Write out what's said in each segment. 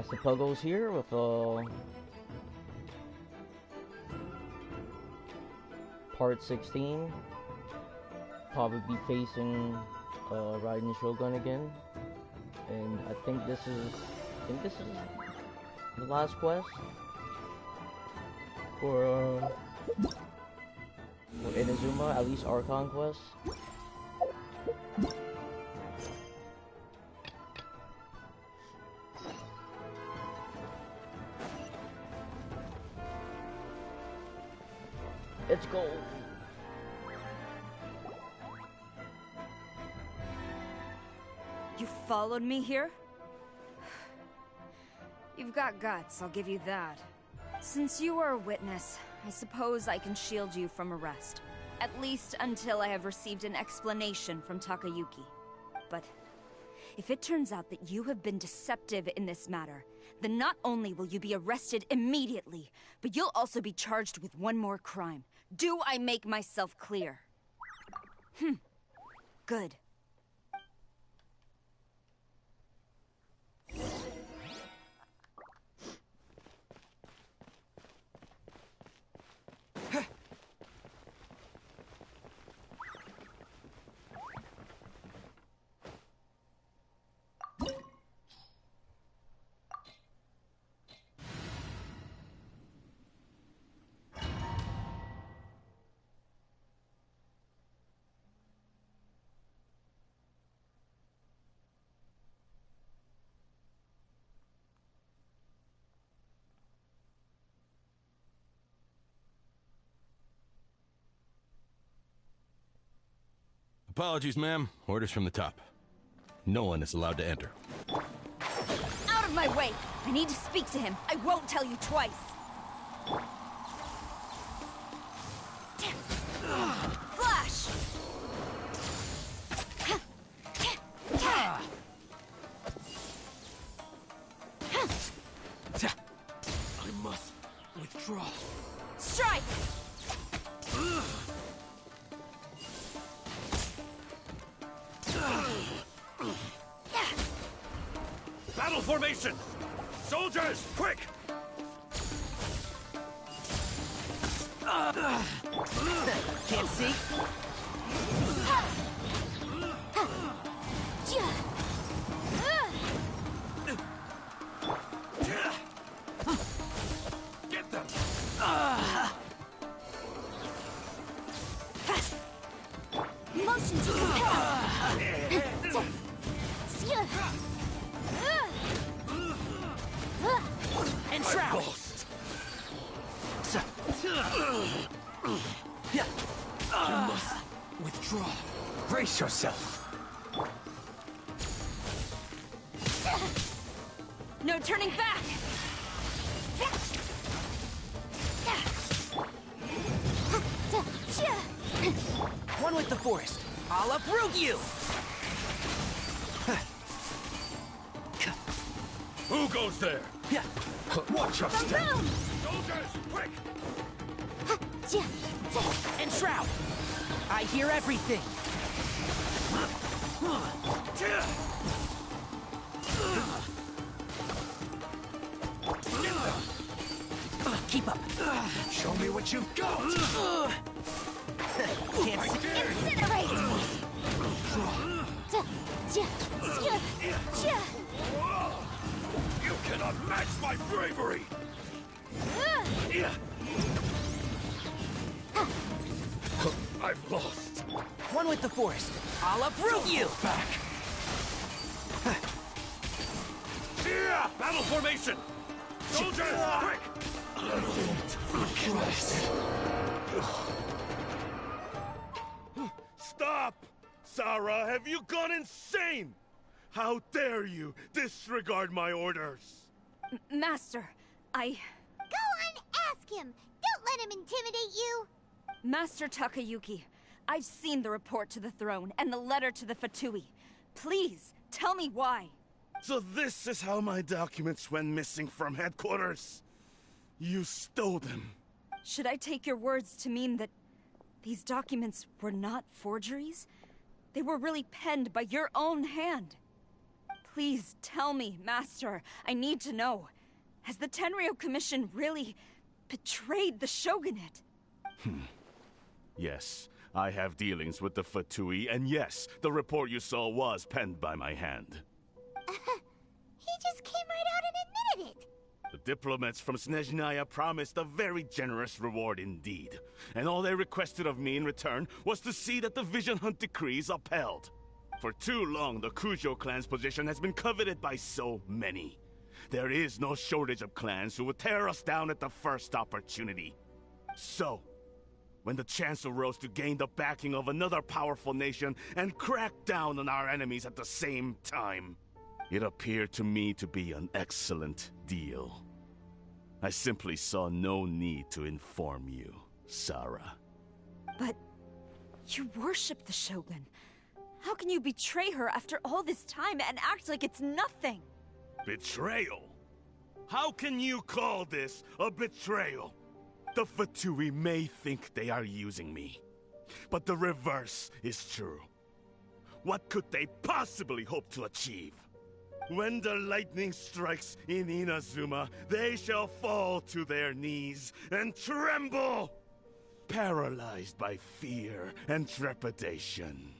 Master Puggles here with part 16. Probably be facing Raiden Shogun again, and I think this is the last quest for Inazuma, at least Archon quest. Let's go. You followed me here? You've got guts, I'll give you that. Since you are a witness, I suppose I can shield you from arrest. At least until I have received an explanation from Takayuki. But if it turns out that you have been deceptive in this matter, then not only will you be arrested immediately, but you'll also be charged with one more crime. Do I make myself clear? Good. Apologies, ma'am. Orders from the top. No one is allowed to enter. Out of my way! I need to speak to him. I won't tell you twice. Flash! I must withdraw. Strike! Battle formation! Soldiers, quick! Can't see? Get them! Motion to compel! And trap! You must withdraw. Brace yourself! No turning back! One with the forest. I'll uproot you! Who goes there? Watch your step! Soldiers, quick! And shroud! I hear everything! Keep up! Show me what you've got! Can't see. Incinerate! You cannot match my bravery! I've lost. One with the forest. I'll uproot you! Back. Battle formation! Soldiers, quick! Stop! Sarah, have you gone insane? How dare you disregard my orders? Master, Go on, ask him! Don't let him intimidate you! Master Takayuki, I've seen the report to the throne and the letter to the Fatui. Please, tell me why. So this is how my documents went missing from headquarters. You stole them. Should I take your words to mean that these documents were not forgeries? They were really penned by your own hand. Please tell me, Master. I need to know. Has the Tenryo Commission really betrayed the Shogunate? Yes, I have dealings with the Fatui, and yes, the report you saw was penned by my hand. He just came right out and admitted it. The diplomats from Snezhnaya promised a very generous reward indeed, and all they requested of me in return was to see that the Vision Hunt decree is upheld. For too long, the Kujo clan's position has been coveted by so many. There is no shortage of clans who would tear us down at the first opportunity. So, when the chance arose to gain the backing of another powerful nation and crack down on our enemies at the same time, it appeared to me to be an excellent deal. I simply saw no need to inform you, Sarah. But you worship the Shogun. How can you betray her after all this time and act like it's nothing? Betrayal? How can you call this a betrayal? The Fatui may think they are using me, but the reverse is true. What could they possibly hope to achieve? When the lightning strikes in Inazuma, they shall fall to their knees and tremble, paralyzed by fear and trepidation.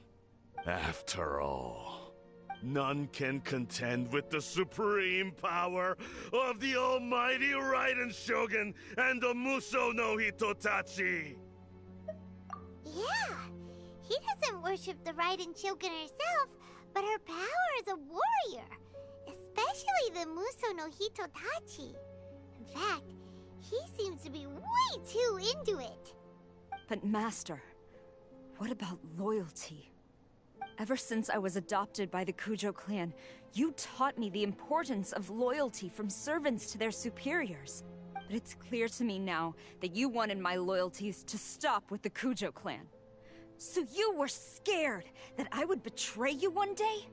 After all, none can contend with the supreme power of the almighty Raiden Shogun and the Muso no Hitotachi! Yeah, he doesn't worship the Raiden Shogun herself, but her power as a warrior. Especially the Muso no Hitotachi. In fact, he seems to be way too into it. But Master, what about loyalty? Ever since I was adopted by the Kujo clan, you taught me the importance of loyalty from servants to their superiors. But it's clear to me now that you wanted my loyalties to stop with the Kujo clan. So you were scared that I would betray you one day?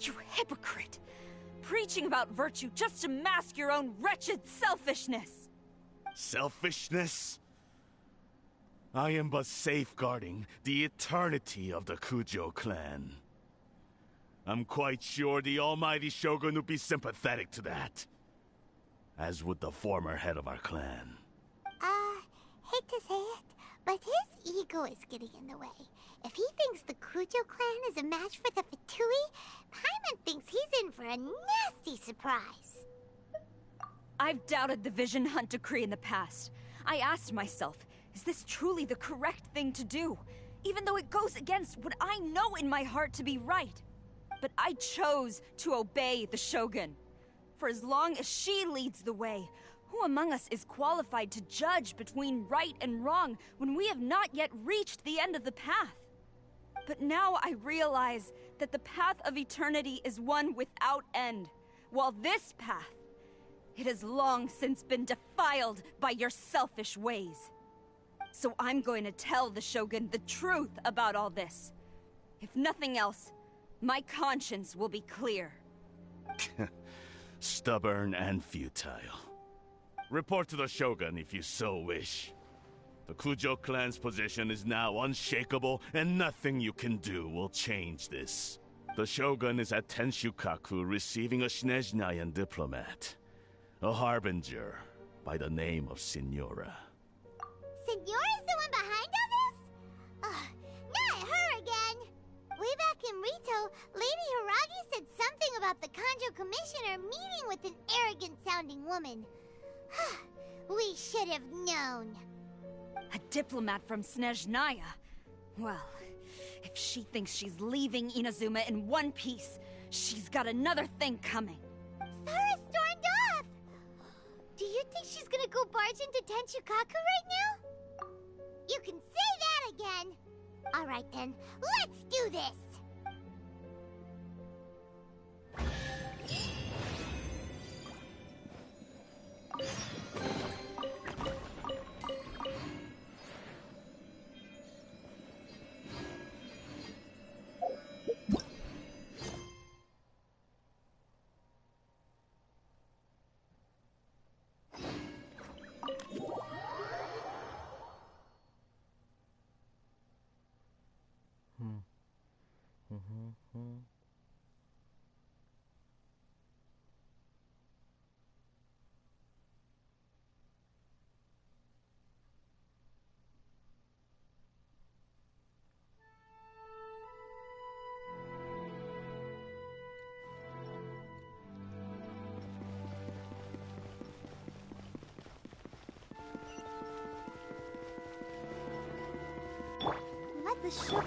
You hypocrite! Preaching about virtue just to mask your own wretched selfishness! Selfishness? I am but safeguarding the eternity of the Kujo clan. I'm quite sure the almighty Shogun would be sympathetic to that. As would the former head of our clan. Hate to say it, but his ego is getting in the way. If he thinks the Kujo clan is a match for the Fatui, Paimon thinks he's in for a nasty surprise. I've doubted the Vision Hunt decree in the past. I asked myself, is this truly the correct thing to do? Even though it goes against what I know in my heart to be right. But I chose to obey the Shogun. For as long as she leads the way, who among us is qualified to judge between right and wrong when we have not yet reached the end of the path? But now I realize that the path of eternity is one without end, while this path, it has long since been defiled by your selfish ways. So I'm going to tell the Shogun the truth about all this. If nothing else, my conscience will be clear. Stubborn and futile. Report to the Shogun if you so wish. The Kujo clan's position is now unshakable, and nothing you can do will change this. The Shogun is at Tenshukaku receiving a Snezhnayan diplomat. A harbinger by the name of Signora. Signora's the one behind all this? Ugh, not her again! Way back in Rito, Lady Hiragi said something about the Kanjo Commissioner meeting with an arrogant-sounding woman. We should have known. A diplomat from Snezhnaya? Well, if she thinks she's leaving Inazuma in one piece, she's got another thing coming. Sarah stormed off! Do you think she's gonna go barge into Tenshukaku right now? You can say that again! Alright then, let's do this! the show.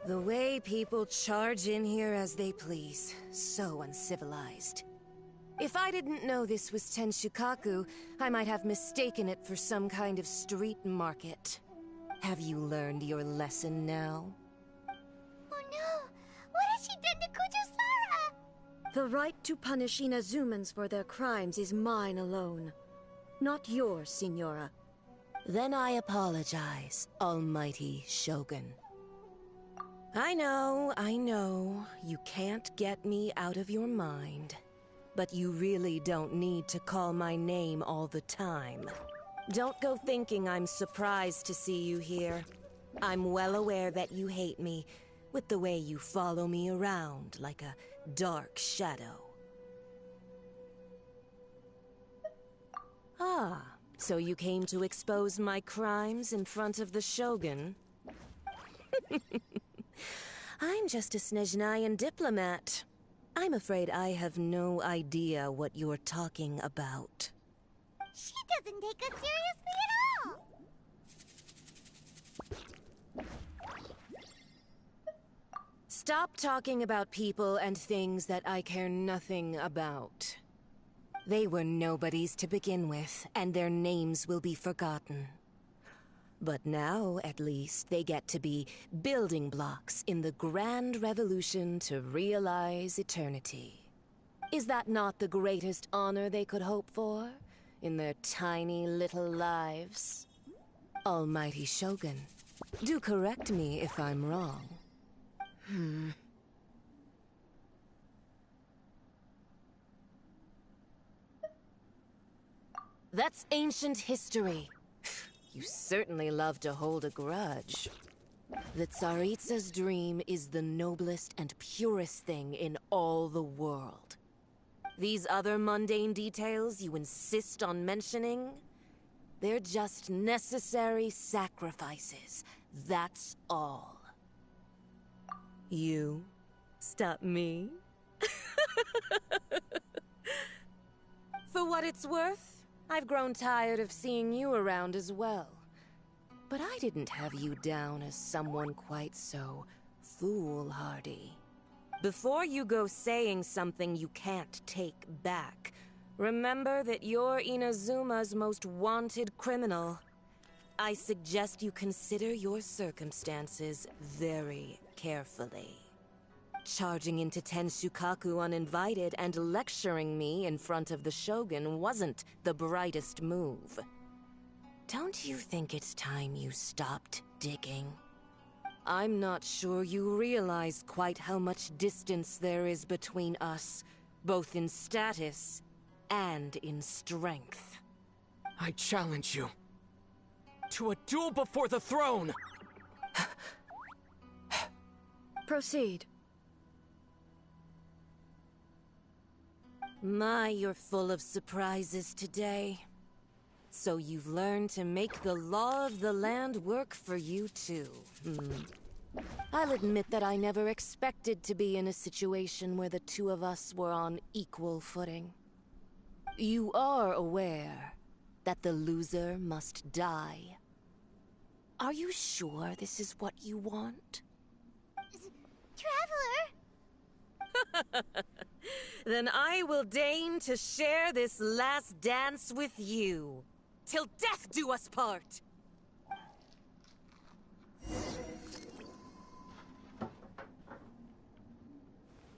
The way people charge in here as they please. So uncivilized. If I didn't know this was Tenshukaku, I might have mistaken it for some kind of street market. Have you learned your lesson now? Oh no! What has she done to Kujo-Sara? The right to punish Inazumans for their crimes is mine alone. Not yours, Signora. Then I apologize, Almighty Shogun. I know, you can't get me out of your mind. But you really don't need to call my name all the time. Don't go thinking I'm surprised to see you here. I'm well aware that you hate me, with the way you follow me around like a dark shadow. Ah, so you came to expose my crimes in front of the Shogun? I'm just a Snezhnayan diplomat. I'm afraid I have no idea what you're talking about. She doesn't take us seriously at all! Stop talking about people and things that I care nothing about. They were nobodies to begin with, and their names will be forgotten. But now, at least, they get to be building blocks in the grand revolution to realize eternity. Is that not the greatest honor they could hope for in their tiny little lives? Almighty Shogun, do correct me if I'm wrong. That's ancient history. You certainly love to hold a grudge. The Tsaritsa's dream is the noblest and purest thing in all the world. These other mundane details you insist on mentioning, they're just necessary sacrifices. That's all. You stop me? For what it's worth, I've grown tired of seeing you around as well. But I didn't have you down as someone quite so foolhardy. Before you go saying something you can't take back, remember that you're Inazuma's most wanted criminal. I suggest you consider your circumstances very carefully. Charging into Tenshukaku uninvited and lecturing me in front of the Shogun wasn't the brightest move. Don't you think it's time you stopped digging? I'm not sure you realize quite how much distance there is between us, both in status and in strength. I challenge you to a duel before the throne! Proceed. My, you're full of surprises today. So you've learned to make the law of the land work for you too. I'll admit that I never expected to be in a situation where the two of us were on equal footing. You are aware that the loser must die. Are you sure this is what you want? Traveler! Then I will deign to share this last dance with you. Till death do us part!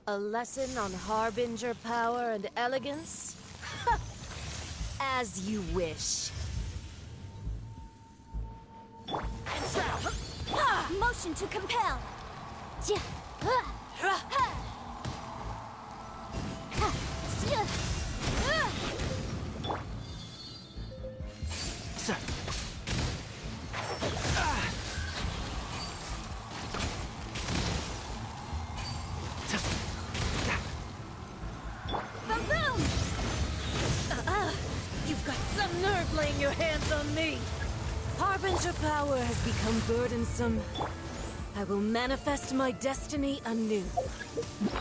A lesson on Harbinger power and elegance? As you wish. Motion to compel! You've got some nerve laying your hands on me! Harbinger power has become burdensome. I will manifest my destiny anew.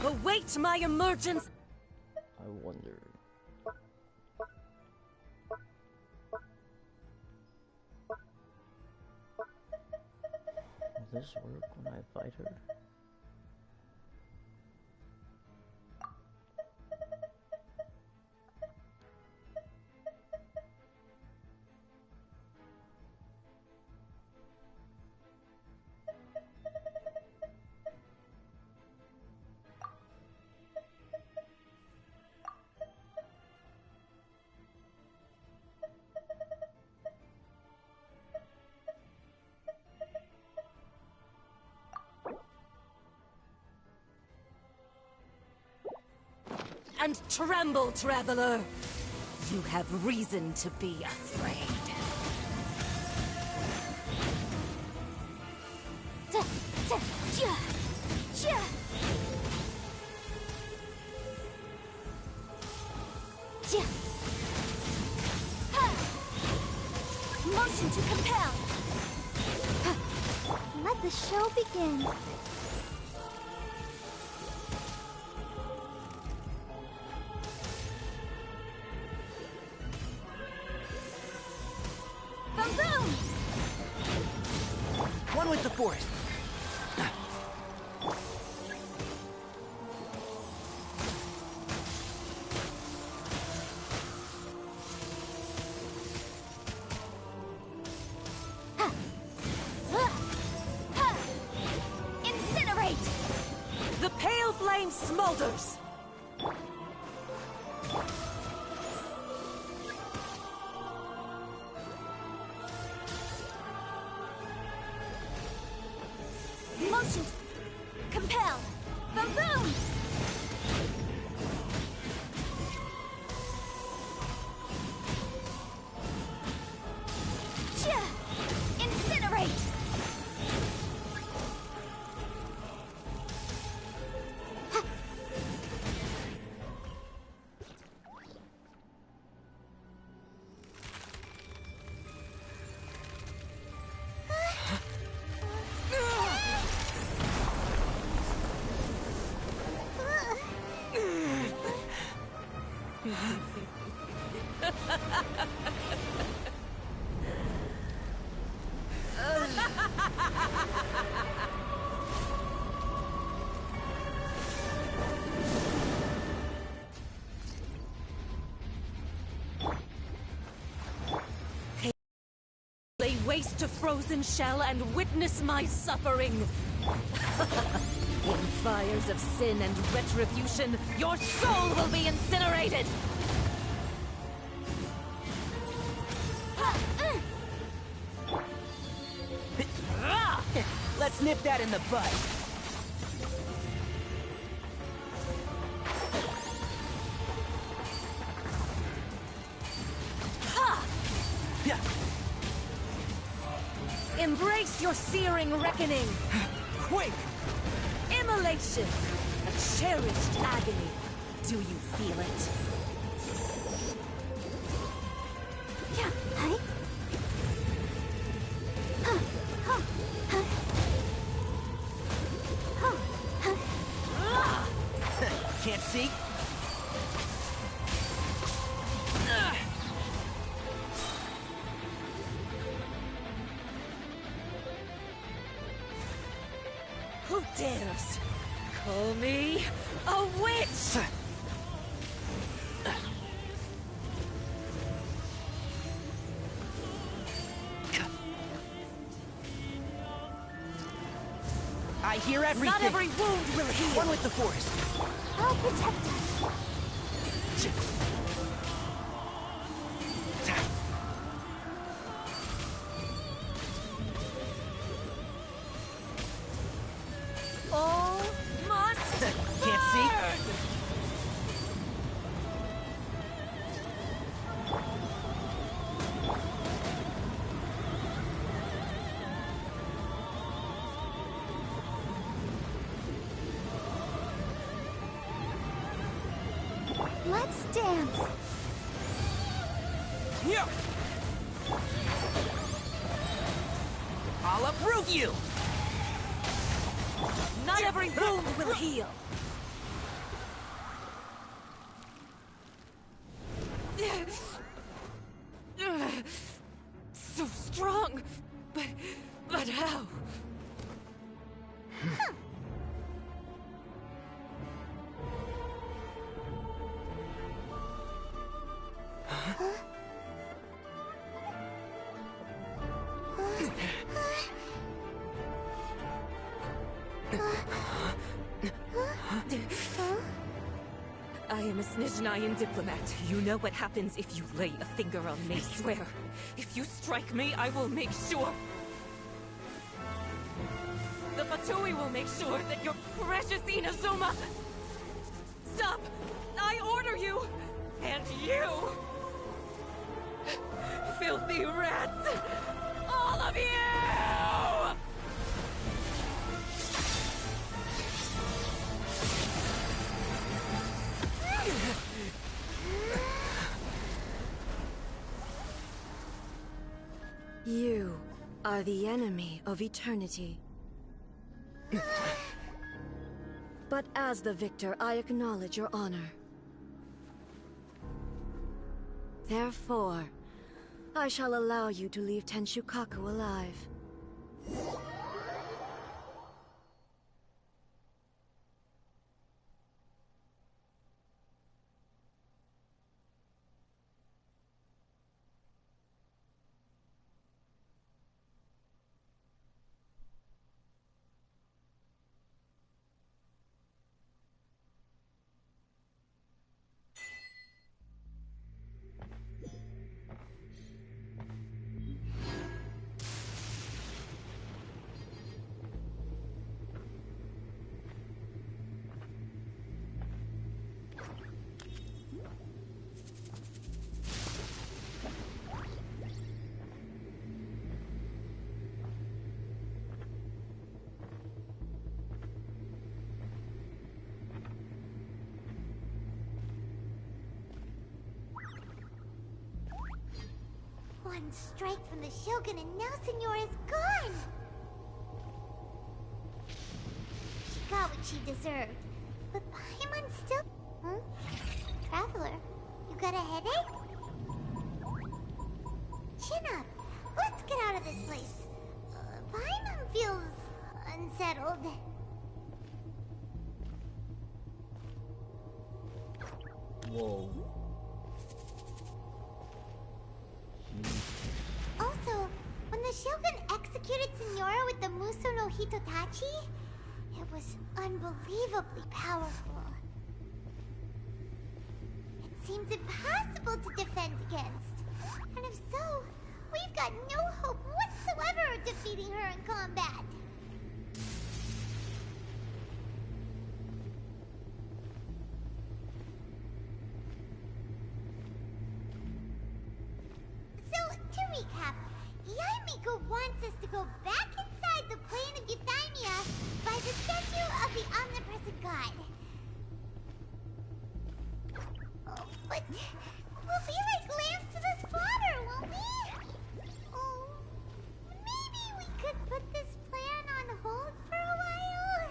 Await my emergence! I wonder. Will this work when I fight her? And tremble, traveler! You have reason to be afraid. Motion to compel! Let the show begin. One with the force. Incinerate! The pale flame smolders! Motion compel! Boom! Incinerate! Lay waste to frozen shell and witness my suffering. In fires of sin and retribution, your soul will be incinerated! Let's nip that in the bud. Embrace your searing reckoning! Quick! Immolation! A cherished agony. Do you feel it? Hi. dares call me a witch! I hear everything. Not every wound will heal. One with the force. I'll protect us. All must Can't see. Let's dance. Yeah. I'll uproot you. Not every wound will heal. So strong, but how? I am a Snezhnayan diplomat. You know what happens if you lay a finger on me, swear. If you strike me, I will make sure. The Fatui will make sure that your precious Inazuma... Stop! I order you! And you! Filthy rats! All of you! You are the enemy of eternity. But as the victor, I acknowledge your honor. Therefore, I shall allow you to leave Tenshukaku alive. One strike from the Shogun and now Senyora's gone! She got what she deserved. But Paimon's still... Traveler, you got a headache? Chin up. Let's get out of this place. Paimon feels... unsettled. Whoa. Also, when the Shogun executed Senyora with the Muso no Hitotachi, it was unbelievably powerful. It seems impossible to defend against. And if so, we've got no hope whatsoever of defeating her in combat. So, to recap, Yaimiko wants us to go back inside the plane of Euthymia by the statue of the omnipresent god. Oh, but we'll be like lambs to the slaughter, won't we? Oh, maybe we could put this plan on hold for a while?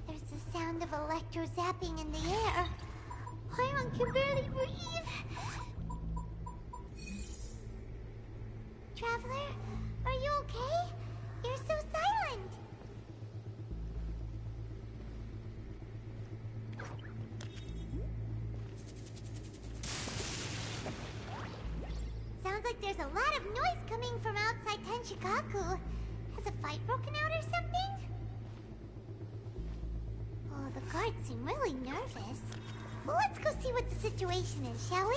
There's the sound of electro zapping in the air. Paimon can barely breathe. Traveler, are you okay? You're so silent. a lot of noise coming from outside Tenshikaku. Has a fight broken out or something? Oh, the guards seem really nervous. Well, let's go see what the situation is, shall we?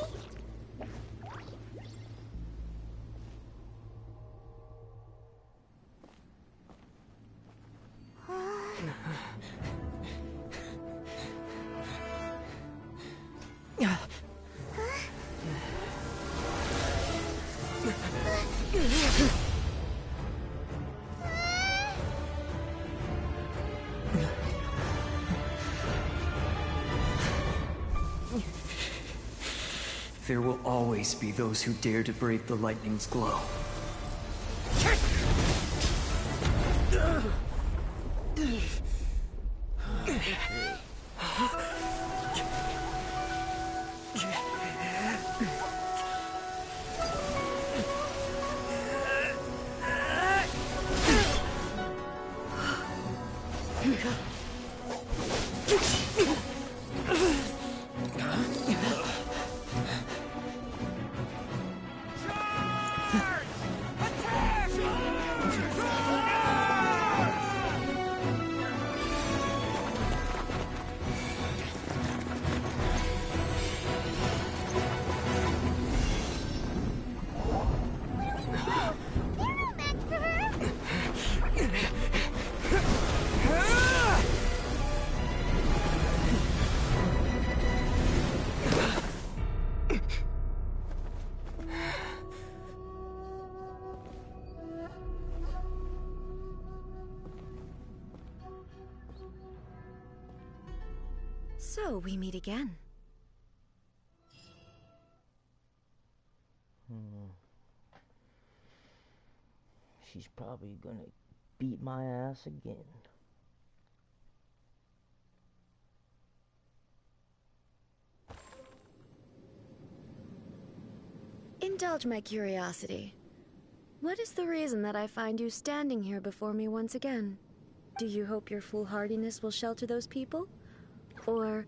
There will always be those who dare to brave the lightning's glow. So, we meet again. She's probably gonna beat my ass again. Indulge my curiosity. What is the reason that I find you standing here before me once again? Do you hope your foolhardiness will shelter those people? Or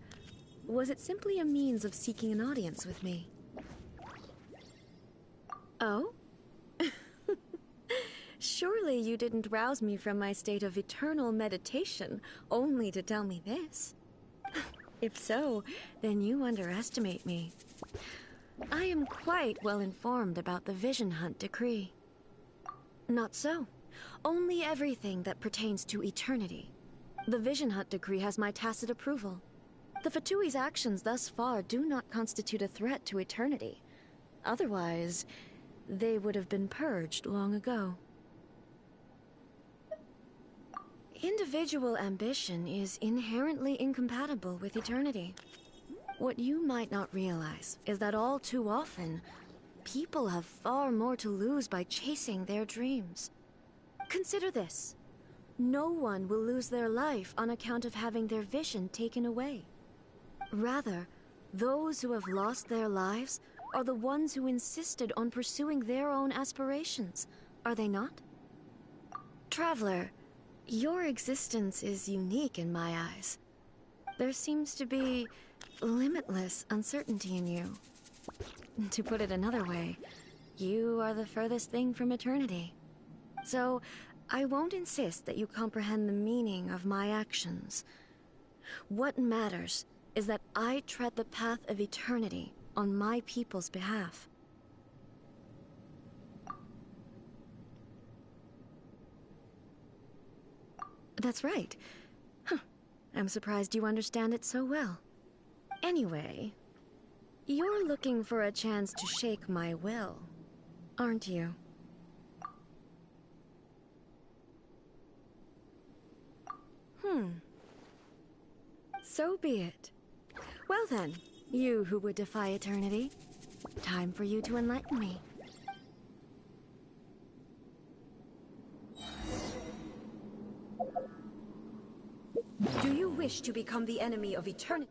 was it simply a means of seeking an audience with me? Oh? Surely you didn't rouse me from my state of eternal meditation only to tell me this. If so, then you underestimate me. I am quite well informed about the Vision Hunt decree. Not so. Only everything that pertains to eternity. The Vision Hunt decree has my tacit approval. The Fatui's actions thus far do not constitute a threat to eternity. Otherwise, they would have been purged long ago. Individual ambition is inherently incompatible with eternity. What you might not realize is that all too often, people have far more to lose by chasing their dreams. Consider this. No one will lose their life on account of having their vision taken away. Rather, those who have lost their lives are the ones who insisted on pursuing their own aspirations, are they not? Traveler, your existence is unique in my eyes. There seems to be limitless uncertainty in you. To put it another way, you are the furthest thing from eternity. So, I won't insist that you comprehend the meaning of my actions. What matters is that I tread the path of eternity on my people's behalf. That's right. Huh. I'm surprised you understand it so well. Anyway, you're looking for a chance to shake my will, aren't you? So be it. Well then, you who would defy eternity, time for you to enlighten me. Do you wish to become the enemy of eternity?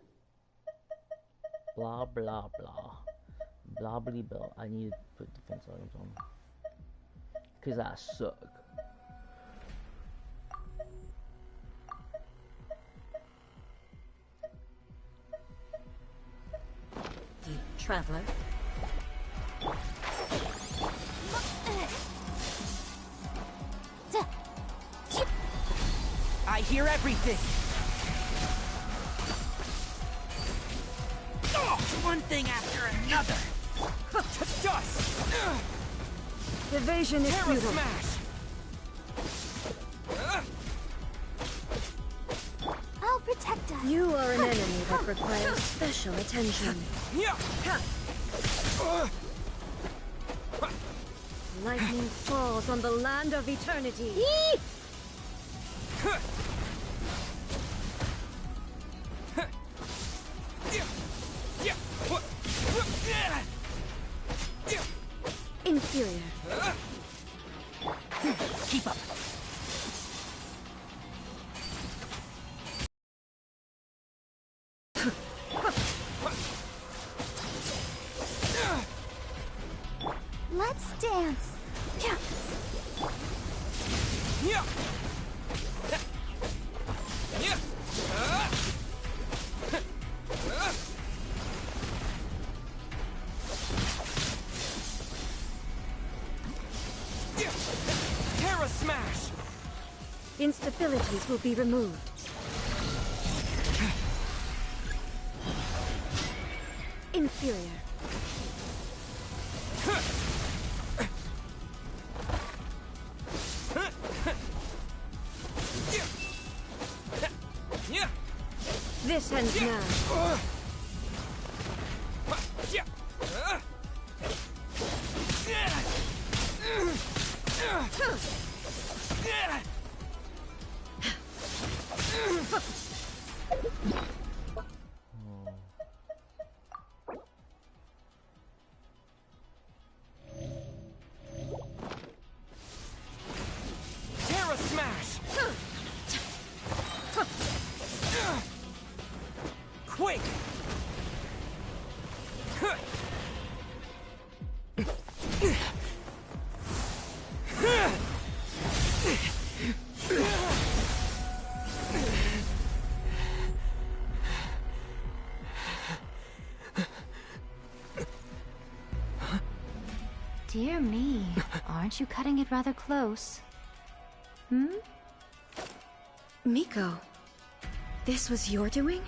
Blah blah blah. Blah blah blah. I need to put defense items on. Cause I suck. Traveler. I hear everything. One thing after another. To dust! Evasion is Terra futile. smash! I'll protect us. You are an enemy that requires special attention. Yeah! Lightning falls on the land of eternity. Inferior. Keep up. Let's dance. Yeah! Terra smash! Instabilities will be removed. Inferior. This ends now. Terra smash! Quick! Dear me, aren't you cutting it rather close? Hmm? Miko, this was your doing?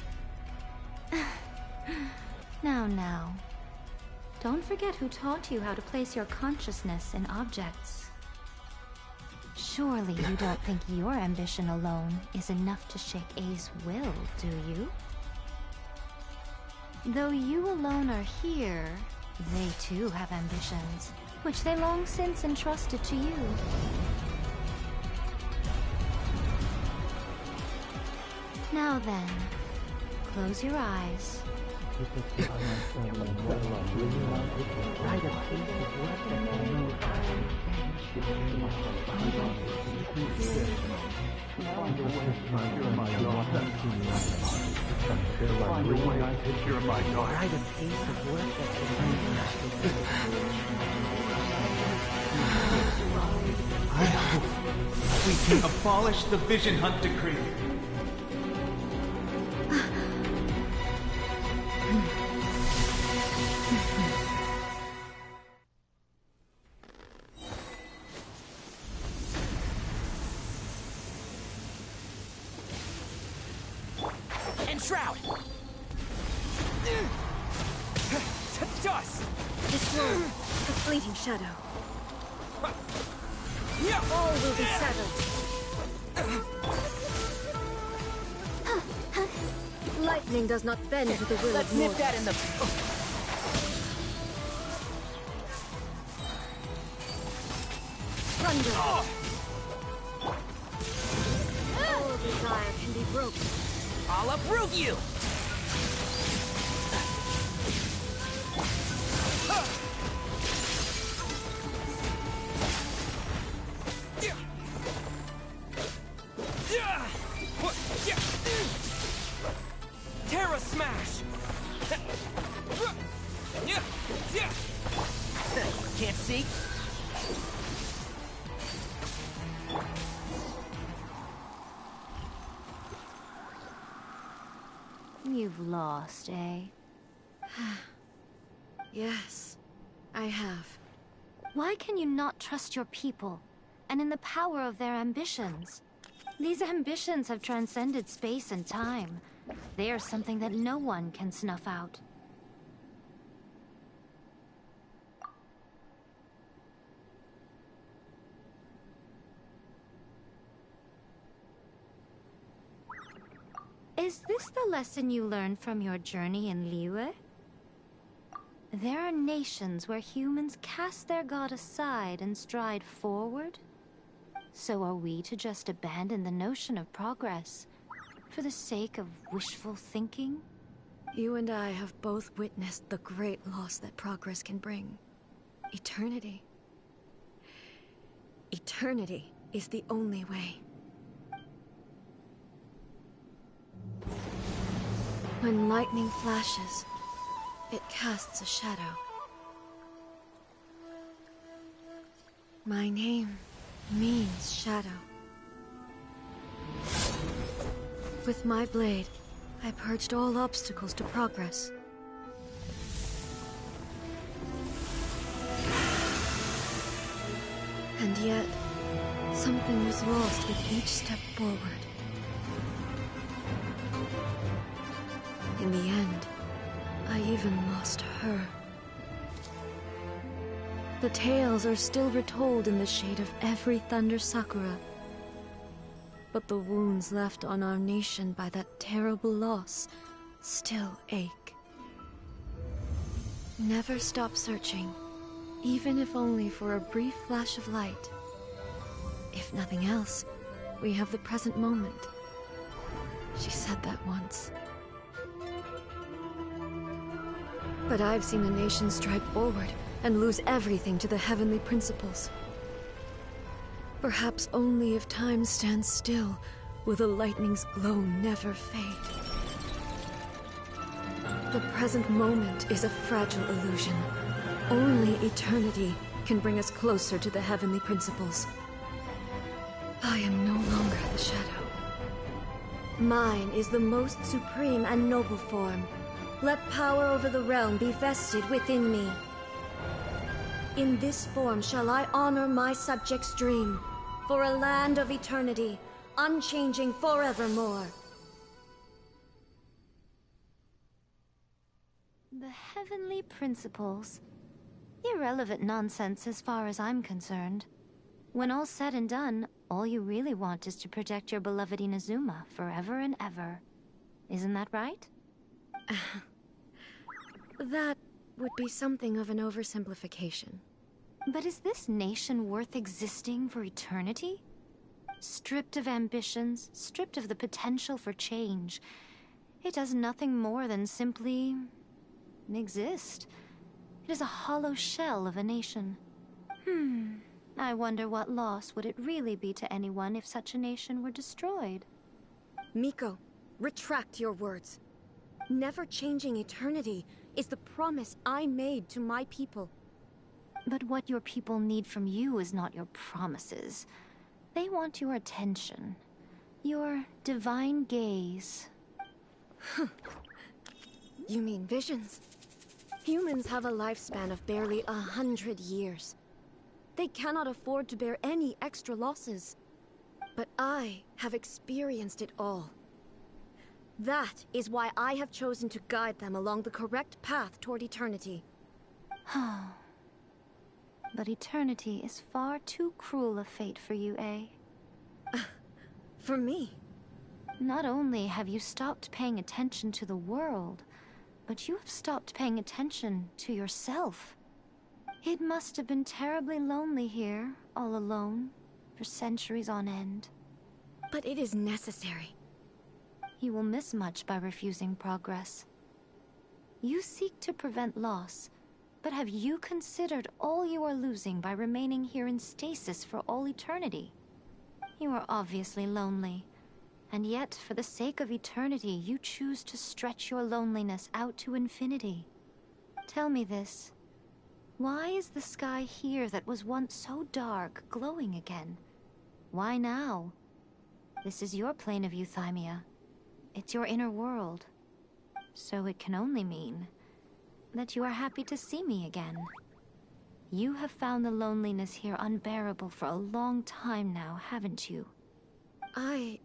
Now. Don't forget who taught you how to place your consciousness in objects. Surely you don't think your ambition alone is enough to shake A's will, do you? Though you alone are here, they too have ambitions, which they long since entrusted to you. Now then, close your eyes. I hope we can abolish the Vision Hunt decree. Shroud! To dust! This world, a fleeting shadow. All will be settled. Lightning does not bend to the will Let's of nip mortals. that in the... Thunder! All desire can be broken. I'll uproot you! Terra smash! Can't see? You've lost, eh? Yes, I have. Why can you not trust your people, and in the power of their ambitions? These ambitions have transcended space and time. They are something that no one can snuff out. Is this the lesson you learned from your journey in Liyue? There are nations where humans cast their god aside and stride forward. So are we to just abandon the notion of progress for the sake of wishful thinking? You and I have both witnessed the great loss that progress can bring. Eternity. Eternity is the only way. When lightning flashes, it casts a shadow. My name means shadow. With my blade, I purged all obstacles to progress. And yet, something was lost with each step forward. In the end, I even lost her. The tales are still retold in the shade of every Thunder Sakura. But the wounds left on our nation by that terrible loss still ache. Never stop searching, even if only for a brief flash of light. If nothing else, we have the present moment. She said that once. But I've seen a nation stride forward and lose everything to the heavenly principles. Perhaps only if time stands still will the lightning's glow never fade. The present moment is a fragile illusion. Only eternity can bring us closer to the heavenly principles. I am no longer the shadow. Mine is the most supreme and noble form. Let power over the realm be vested within me. In this form shall I honor my subjects' dream, for a land of eternity, unchanging forevermore. The heavenly principles. Irrelevant nonsense as far as I'm concerned. When all's said and done, all you really want is to protect your beloved Inazuma forever and ever. Isn't that right? That would be something of an oversimplification. But is this nation worth existing for eternity? Stripped of ambitions, stripped of the potential for change, it does nothing more than simply exist. It is a hollow shell of a nation. I wonder what loss would it really be to anyone if such a nation were destroyed? Miko, retract your words. Never changing eternity is the promise I made to my people. But what your people need from you is not your promises. They want your attention. Your divine gaze. You mean visions? Humans have a lifespan of barely 100 years. They cannot afford to bear any extra losses. But I have experienced it all. That is why I have chosen to guide them along the correct path toward eternity. But eternity is far too cruel a fate for you, eh? For me? Not only have you stopped paying attention to the world, but you have stopped paying attention to yourself. It must have been terribly lonely here, all alone, for centuries on end. But it is necessary. You will miss much by refusing progress. You seek to prevent loss, but have you considered all you are losing by remaining here in stasis for all eternity? You are obviously lonely, and yet for the sake of eternity you choose to stretch your loneliness out to infinity. Tell me this. Why is the sky here that was once so dark glowing again? Why now? This is your plane of euthymia. It's your inner world. So it can only mean that you are happy to see me again. You have found the loneliness here unbearable for a long time now, haven't you? I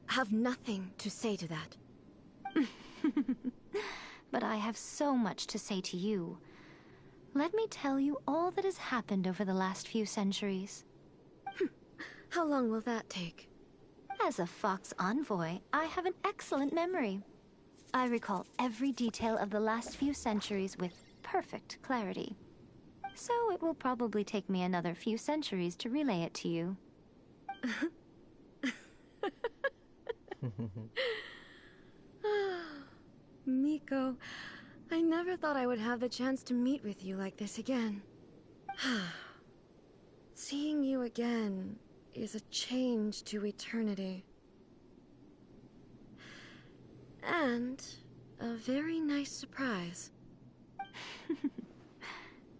have nothing to say to that. But I have so much to say to you. Let me tell you all that has happened over the last few centuries. How long will that take? As a Fox envoy, I have an excellent memory. I recall every detail of the last few centuries with perfect clarity. So it will probably take me another few centuries to relay it to you. Miko, I never thought I would have the chance to meet with you like this again. Seeing you again is a change to eternity. And a very nice surprise.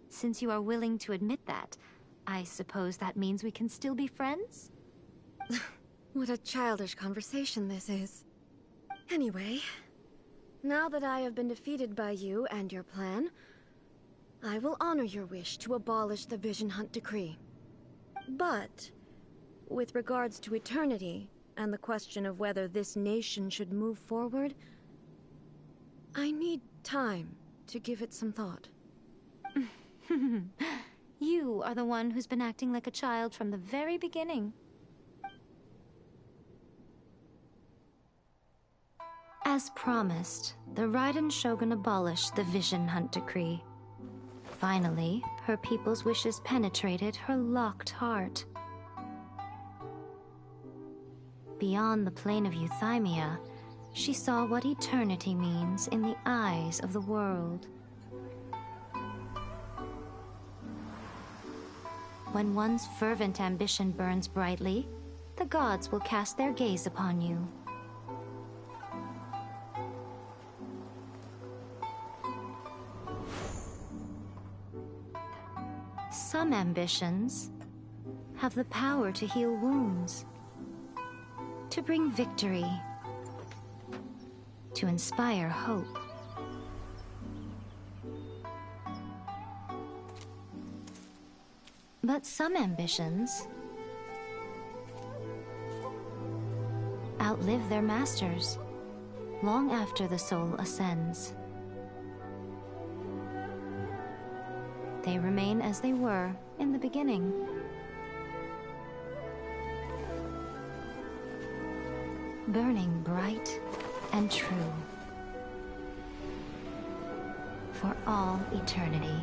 Since you are willing to admit that, I suppose that means we can still be friends? What a childish conversation this is. Anyway, now that I have been defeated by you and your plan, I will honor your wish to abolish the Vision Hunt Decree. But, with regards to eternity, and the question of whether this nation should move forward, I need time to give it some thought. You are the one who's been acting like a child from the very beginning. As promised, the Raiden Shogun abolished the Vision Hunt Decree. Finally, her people's wishes penetrated her locked heart. Beyond the plane of Euthymia, she saw what eternity means in the eyes of the world. When one's fervent ambition burns brightly, the gods will cast their gaze upon you. Some ambitions have the power to heal wounds, to bring victory, to inspire hope. But some ambitions outlive their masters long after the soul ascends. They remain as they were in the beginning. Burning bright and true for all eternity.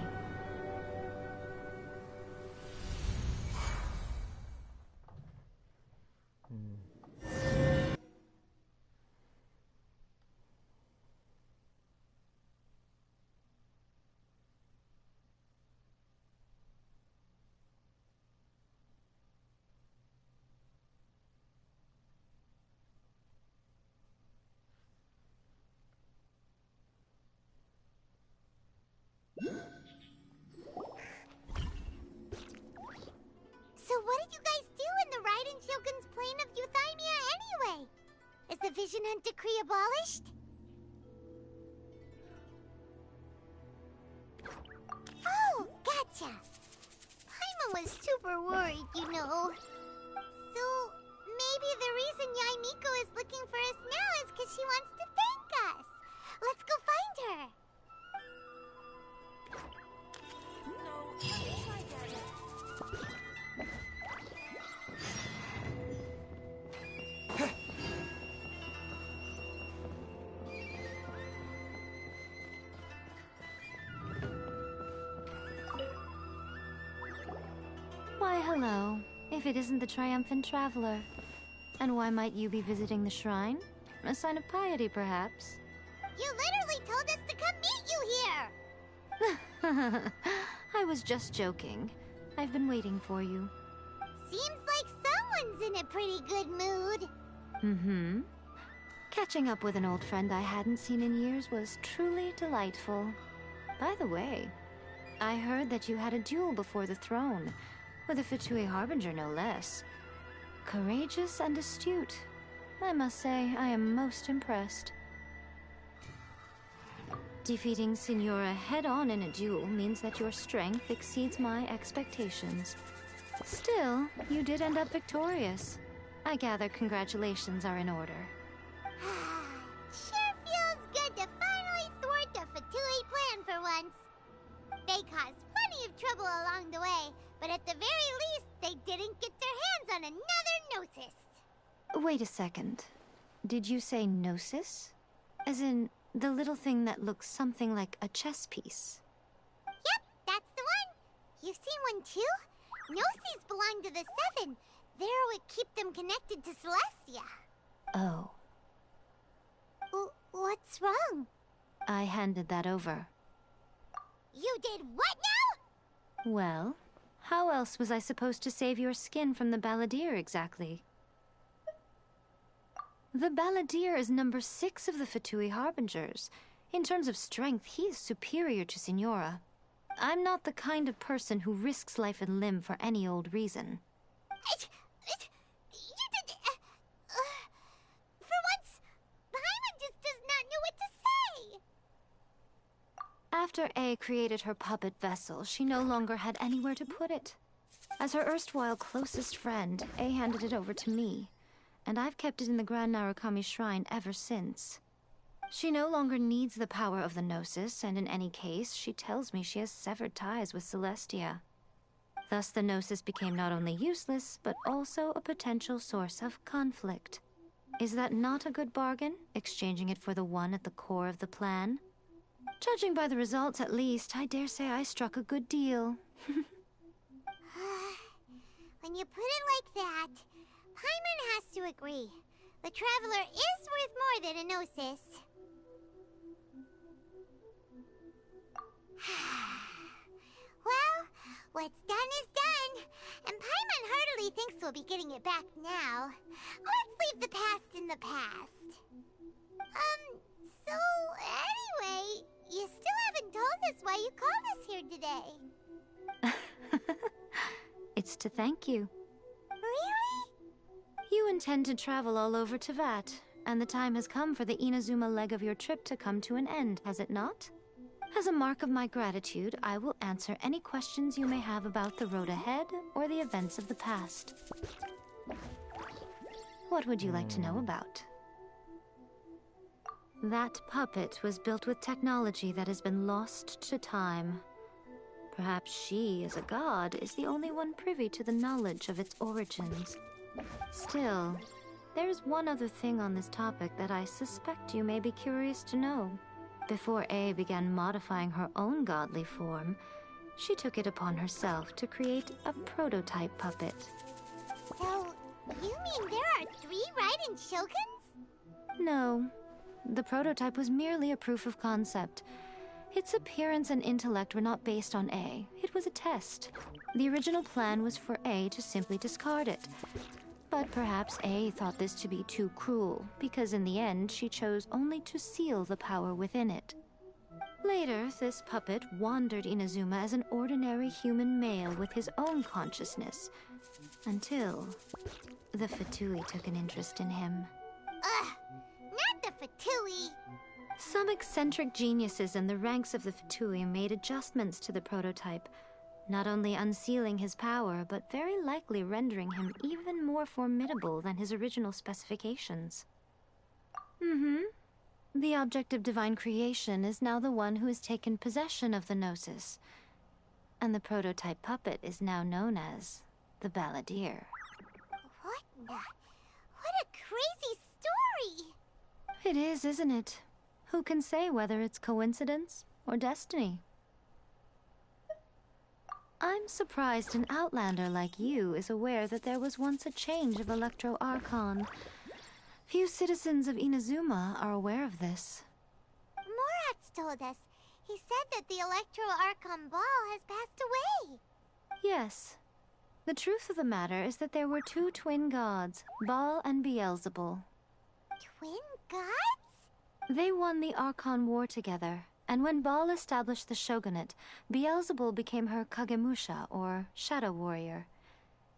So what did you guys do in the Raiden Shogun's plane of Euthymia anyway? Is the Vision Hunt Decree abolished? Oh, gotcha. Paimon was super worried, you know. So, maybe the reason Yae Miko is looking for us now is because she wants to thank us. Let's go find her. Why, hello. If it isn't the triumphant traveler. And why might you be visiting the shrine? A sign of piety, perhaps? You literally told us to come meet you here! I was just joking. I've been waiting for you. Seems like someone's in a pretty good mood. Mm-hmm. Catching up with an old friend I hadn't seen in years was truly delightful. By the way, I heard that you had a duel before the throne, with a Fatui Harbinger no less. Courageous and astute. I must say, I am most impressed. Defeating Signora head-on in a duel means that your strength exceeds my expectations. Still, you did end up victorious. I gather congratulations are in order. Sure feels good to finally thwart the Fatui plan for once. They caused plenty of trouble along the way, but at the very least, they didn't get their hands on another Gnosis. Wait a second. Did you say Gnosis? As in, the little thing that looks something like a chess piece? Yep, that's the one. You've seen one too? Gnosis belong to the Seven. They're what keep them connected to Celestia. Oh. What's wrong? I handed that over. You did what now? Well, how else was I supposed to save your skin from the Balladeer exactly? The Balladeer is number 6 of the Fatui Harbingers. In terms of strength, he is superior to Signora. I'm not the kind of person who risks life and limb for any old reason. You did... for once, Paimon just does not know what to say. After A created her puppet vessel, she no longer had anywhere to put it. As her erstwhile closest friend, A handed it over to me, and I've kept it in the Grand Narukami Shrine ever since. She no longer needs the power of the Gnosis, and in any case, she tells me she has severed ties with Celestia. Thus the Gnosis became not only useless, but also a potential source of conflict. Is that not a good bargain, exchanging it for the one at the core of the plan? Judging by the results, at least, I dare say I struck a good deal. When you put it like that, Paimon has to agree. The Traveler is worth more than a Gnosis. Well, what's done is done, and Paimon heartily thinks we'll be getting it back now. Let's leave the past in the past. So anyway, you still haven't told us why you called us here today. It's to thank you. Really? You intend to travel all over Teyvat, and the time has come for the Inazuma leg of your trip to come to an end, has it not? As a mark of my gratitude, I will answer any questions you may have about the road ahead or the events of the past. What would you like to know about? That puppet was built with technology that has been lost to time. Perhaps she, as a god, is the only one privy to the knowledge of its origins. Still, there's one other thing on this topic that I suspect you may be curious to know. Before A began modifying her own godly form, she took it upon herself to create a prototype puppet. So, you mean there are 3 Raiden Shoguns? No. The prototype was merely a proof of concept. Its appearance and intellect were not based on A. It was a test. The original plan was for A to simply discard it. But perhaps A thought this to be too cruel, because in the end she chose only to seal the power within it. Later, this puppet wandered Inazuma as an ordinary human male with his own consciousness, until the Fatui took an interest in him. Ugh! Not the Fatui! Some eccentric geniuses in the ranks of the Fatui made adjustments to the prototype, not only unsealing his power, but very likely rendering him even more formidable than his original specifications. The object of divine creation is now the one who has taken possession of the Gnosis, and the prototype puppet is now known as the Balladeer. What a crazy story! It is, isn't it? Who can say whether it's coincidence or destiny? I'm surprised an outlander like you is aware that there was once a change of Electro Archon. Few citizens of Inazuma are aware of this. Morat's told us. He said that the Electro Archon Ball has passed away. Yes. The truth of the matter is that there were 2 twin gods, Baal and Beelzebul. Twin gods? They won the Archon War together, and when Baal established the shogunate, Beelzebul became her Kagemusha, or shadow warrior.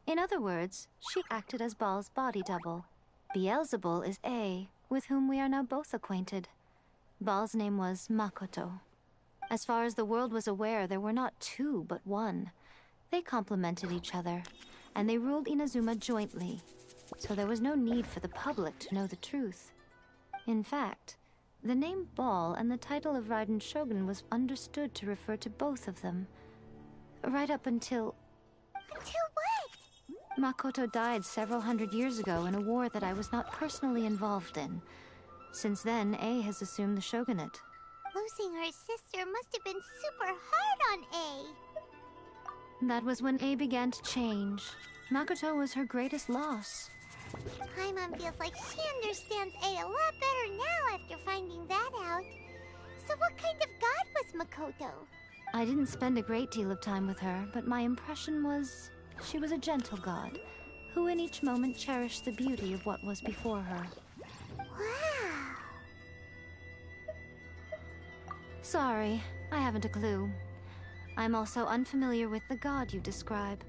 In other words, she acted as Baal's body double. Beelzebul is A, with whom we are now both acquainted. Baal's name was Makoto. As far as the world was aware, there were not 2, but 1. They complemented each other, and they ruled Inazuma jointly, so there was no need for the public to know the truth. In fact, the name Ball and the title of Raiden Shogun was understood to refer to both of them. Right up until... Until what? Makoto died several hundred years ago in a war that I was not personally involved in. Since then, A has assumed the shogunate. Losing her sister must have been super hard on A. That was when A began to change. Makoto was her greatest loss. Paimon feels like she understands A a lot better now after finding that out. So what kind of god was Makoto? I didn't spend a great deal of time with her, but my impression was she was a gentle god, who in each moment cherished the beauty of what was before her. Wow. Sorry, I haven't a clue. I'm also unfamiliar with the god you describe.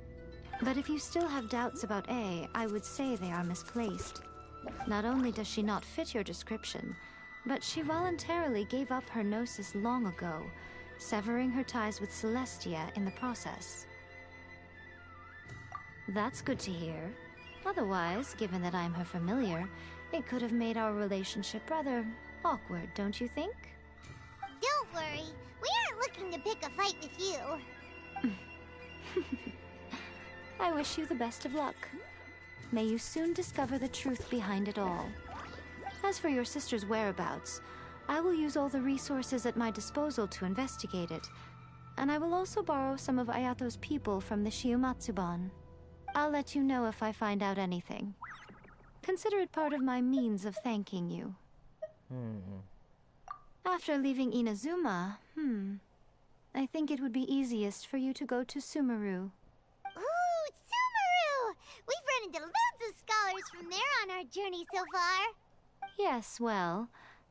But if you still have doubts about A, I would say they are misplaced. Not only does she not fit your description, but she voluntarily gave up her gnosis long ago, severing her ties with Celestia in the process. That's good to hear. Otherwise, given that I'm her familiar, it could have made our relationship rather awkward, don't you think? Don't worry, we aren't looking to pick a fight with you. I wish you the best of luck. May you soon discover the truth behind it all. As for your sister's whereabouts, I will use all the resources at my disposal to investigate it, and I will also borrow some of Ayato's people from the Shiumatsuban. I'll let you know if I find out anything. Consider it part of my means of thanking you. After leaving Inazuma, I think it would be easiest for you to go to Sumeru. Ooh, Sumeru! We've run into loads of scholars from there on our journey so far. Yes, well,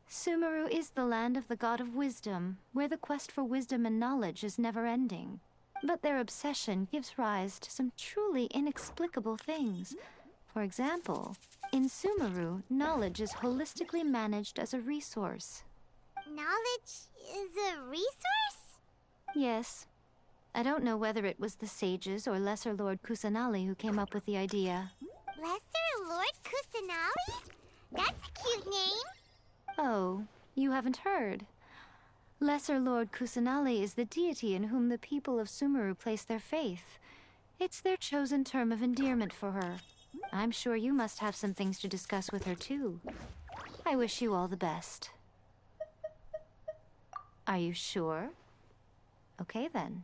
Sumeru is the land of the god of wisdom, where the quest for wisdom and knowledge is never-ending. But their obsession gives rise to some truly inexplicable things. For example, in Sumeru, knowledge is holistically managed as a resource. Knowledge is a resource? Yes. I don't know whether it was the sages or Lesser Lord Kusanali who came up with the idea. Lesser Lord Kusanali? That's a cute name. Oh, you haven't heard. Lesser Lord Kusanali is the deity in whom the people of Sumeru place their faith. It's their chosen term of endearment for her. I'm sure you must have some things to discuss with her too. I wish you all the best. Are you sure? Okay then.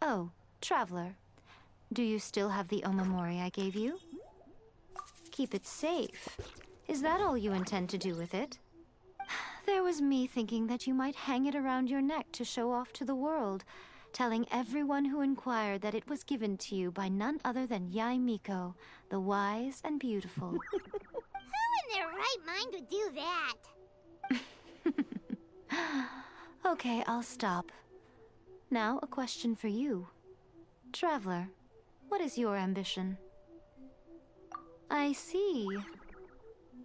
Oh, Traveler. Do you still have the omamori I gave you? Keep it safe. Is that all you intend to do with it? There was me thinking that you might hang it around your neck to show off to the world, telling everyone who inquired that it was given to you by none other than Yae Miko, the wise and beautiful. Who in their right mind would do that? Okay, I'll stop. Now, a question for you. Traveler, what is your ambition? I see.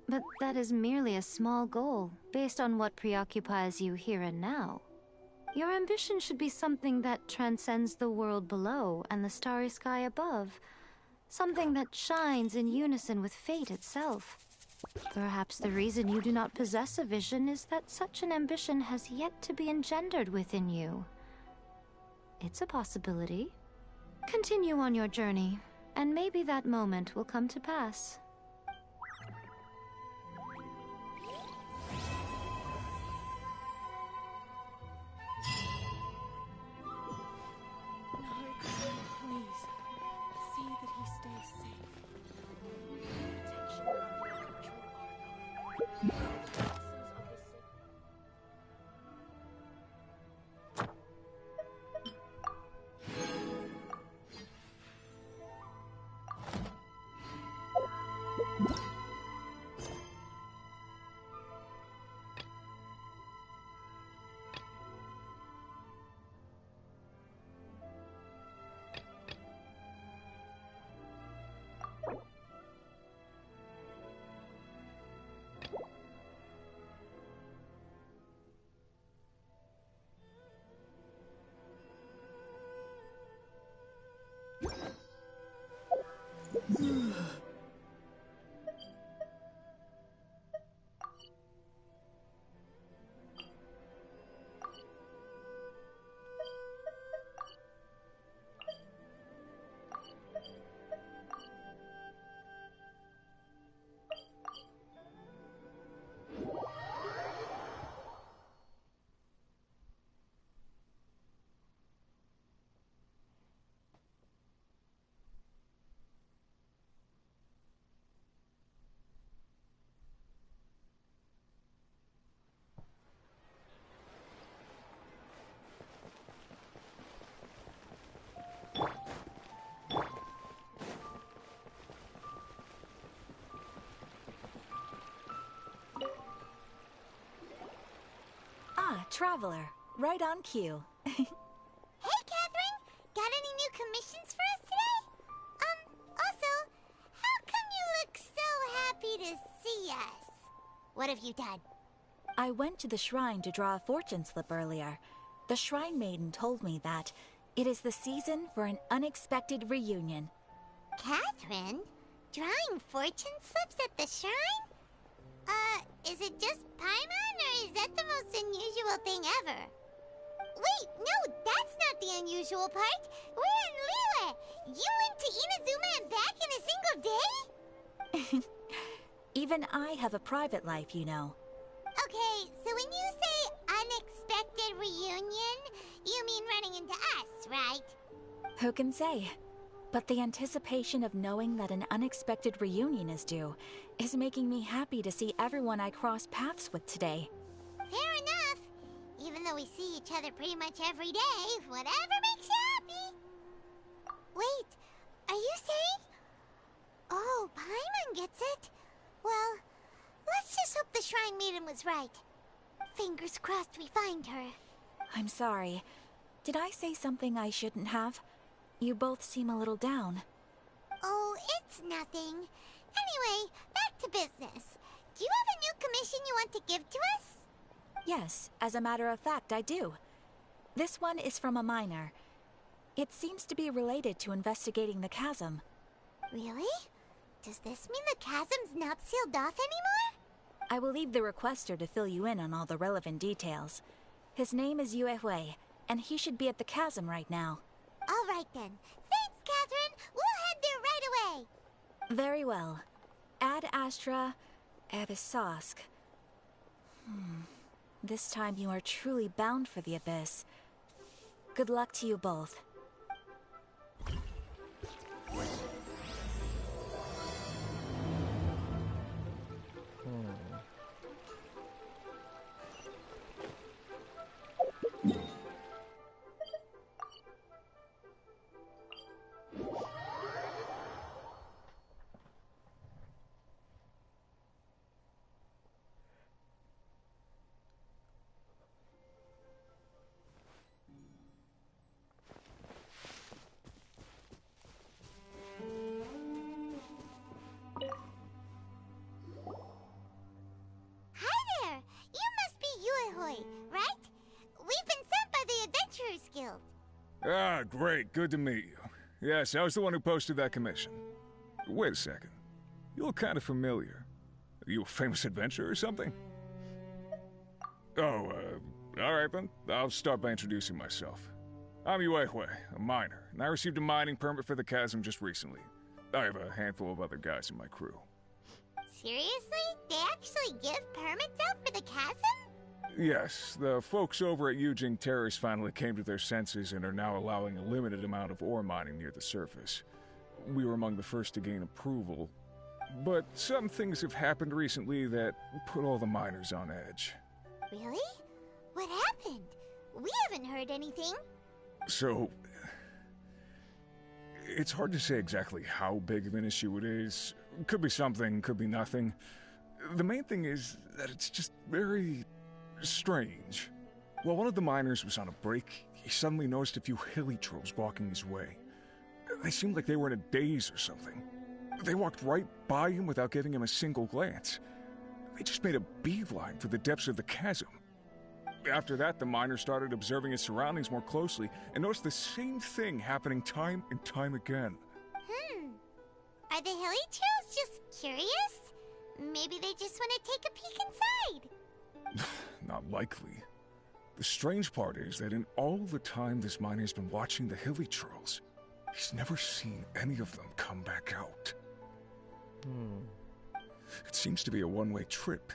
But that is merely a small goal, based on what preoccupies you here and now. Your ambition should be something that transcends the world below and the starry sky above. Something that shines in unison with fate itself. Perhaps the reason you do not possess a vision is that such an ambition has yet to be engendered within you. It's a possibility. Continue on your journey, and maybe that moment will come to pass. Traveler, right on cue. Hey, Catherine! Got any new commissions for us today? Also, how come you look so happy to see us? What have you done? I went to the shrine to draw a fortune slip earlier. The shrine maiden told me that it is the season for an unexpected reunion. Catherine? Drawing fortune slips at the shrine? Is it just Paimon, or is that the most unusual thing ever? Wait, no, that's not the unusual part. We're in Liyue. You went to Inazuma and back in a single day? Even I have a private life, you know. Okay, so when you say unexpected reunion, you mean running into us, right? Who can say? But the anticipation of knowing that an unexpected reunion is due is making me happy to see everyone I cross paths with today. Fair enough. Even though we see each other pretty much every day, whatever makes you happy. Wait, are you saying? Oh, Paimon gets it. Well, let's just hope the Shrine Maiden was right. Fingers crossed we find her. I'm sorry. Did I say something I shouldn't have? You both seem a little down. Oh, it's nothing. Anyway, back to business. Do you have a new commission you want to give to us? Yes, as a matter of fact, I do. This one is from a miner. It seems to be related to investigating the chasm. Really? Does this mean the chasm's not sealed off anymore? I will leave the requester to fill you in on all the relevant details. His name is Yue Hui, and he should be at the chasm right now. All right then. Thanks, Catherine. We'll head there right away. Very well. Ad Astra, Abyssosk. This time you are truly bound for the Abyss. Good luck to you both. Ah, great. Good to meet you. Yes, I was the one who posted that commission. Wait a second. You look kind of familiar. Are you a famous adventurer or something? Oh, alright then. I'll start by introducing myself. I'm Yue Hui, a miner, and I received a mining permit for the chasm just recently. I have a handful of other guys in my crew. Seriously? They actually give permits out for the chasm? Yes, the folks over at Yujing Terrace finally came to their senses and are now allowing a limited amount of ore mining near the surface. We were among the first to gain approval, but some things have happened recently that put all the miners on edge. Really? What happened? We haven't heard anything. So, it's hard to say exactly how big of an issue it is. Could be something, could be nothing. The main thing is that it's just very strange. While one of the miners was on a break, he suddenly noticed a few hilly trolls walking his way. They seemed like they were in a daze or something. They walked right by him without giving him a single glance. They just made a beeline for the depths of the chasm. After that, the miner started observing his surroundings more closely and noticed the same thing happening time and time again. Are Are the Hilichurls just curious? Maybe they just want to take a peek inside. Not likely. The strange part is that in all the time this miner's been watching the Hilichurls, he's never seen any of them come back out. It seems to be a one-way trip.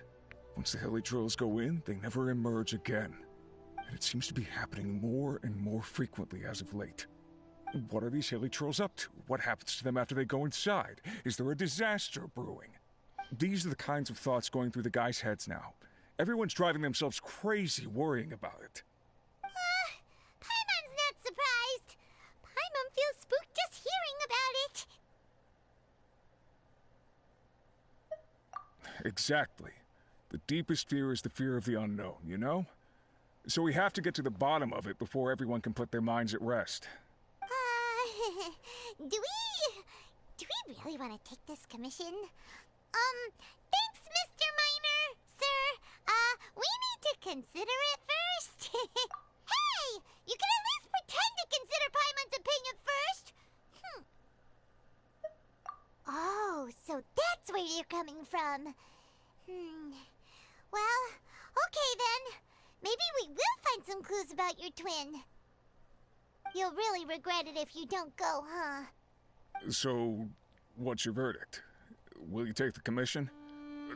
Once the Hilichurls go in, they never emerge again. And it seems to be happening more and more frequently as of late. What are these Hilichurls up to? What happens to them after they go inside? Is there a disaster brewing? These are the kinds of thoughts going through the guys' heads now. Everyone's driving themselves crazy worrying about it. Paimon's not surprised. Paimon feels spooked just hearing about it. Exactly. The deepest fear is the fear of the unknown, you know? So we have to get to the bottom of it before everyone can put their minds at rest. Do we really want to take this commission? Thanks, Mr. Miner, sir. We need to consider it first. Hey! You can at least pretend to consider Paimon's opinion first. Oh, so that's where you're coming from. Well, okay then. Maybe we will find some clues about your twin. You'll really regret it if you don't go, huh? So, what's your verdict? Will you take the commission?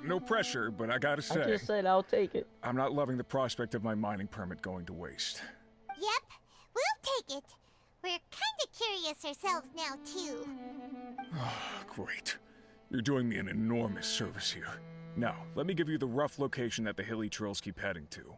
No pressure, but I gotta say... I just said I'll take it. I'm not loving the prospect of my mining permit going to waste. Yep, we'll take it. We're kinda curious ourselves now, too. Great. You're doing me an enormous service here. Now, let me give you the rough location that the Hilichurls keep heading to.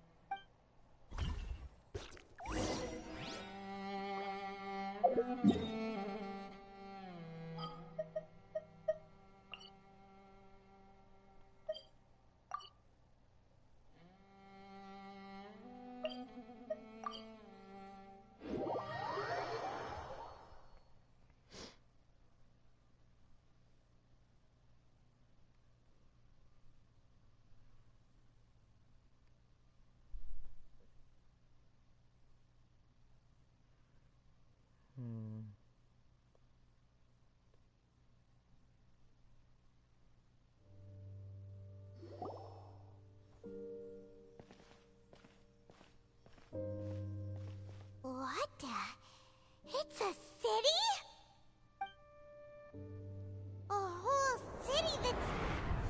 What the? It's a city? A whole city that's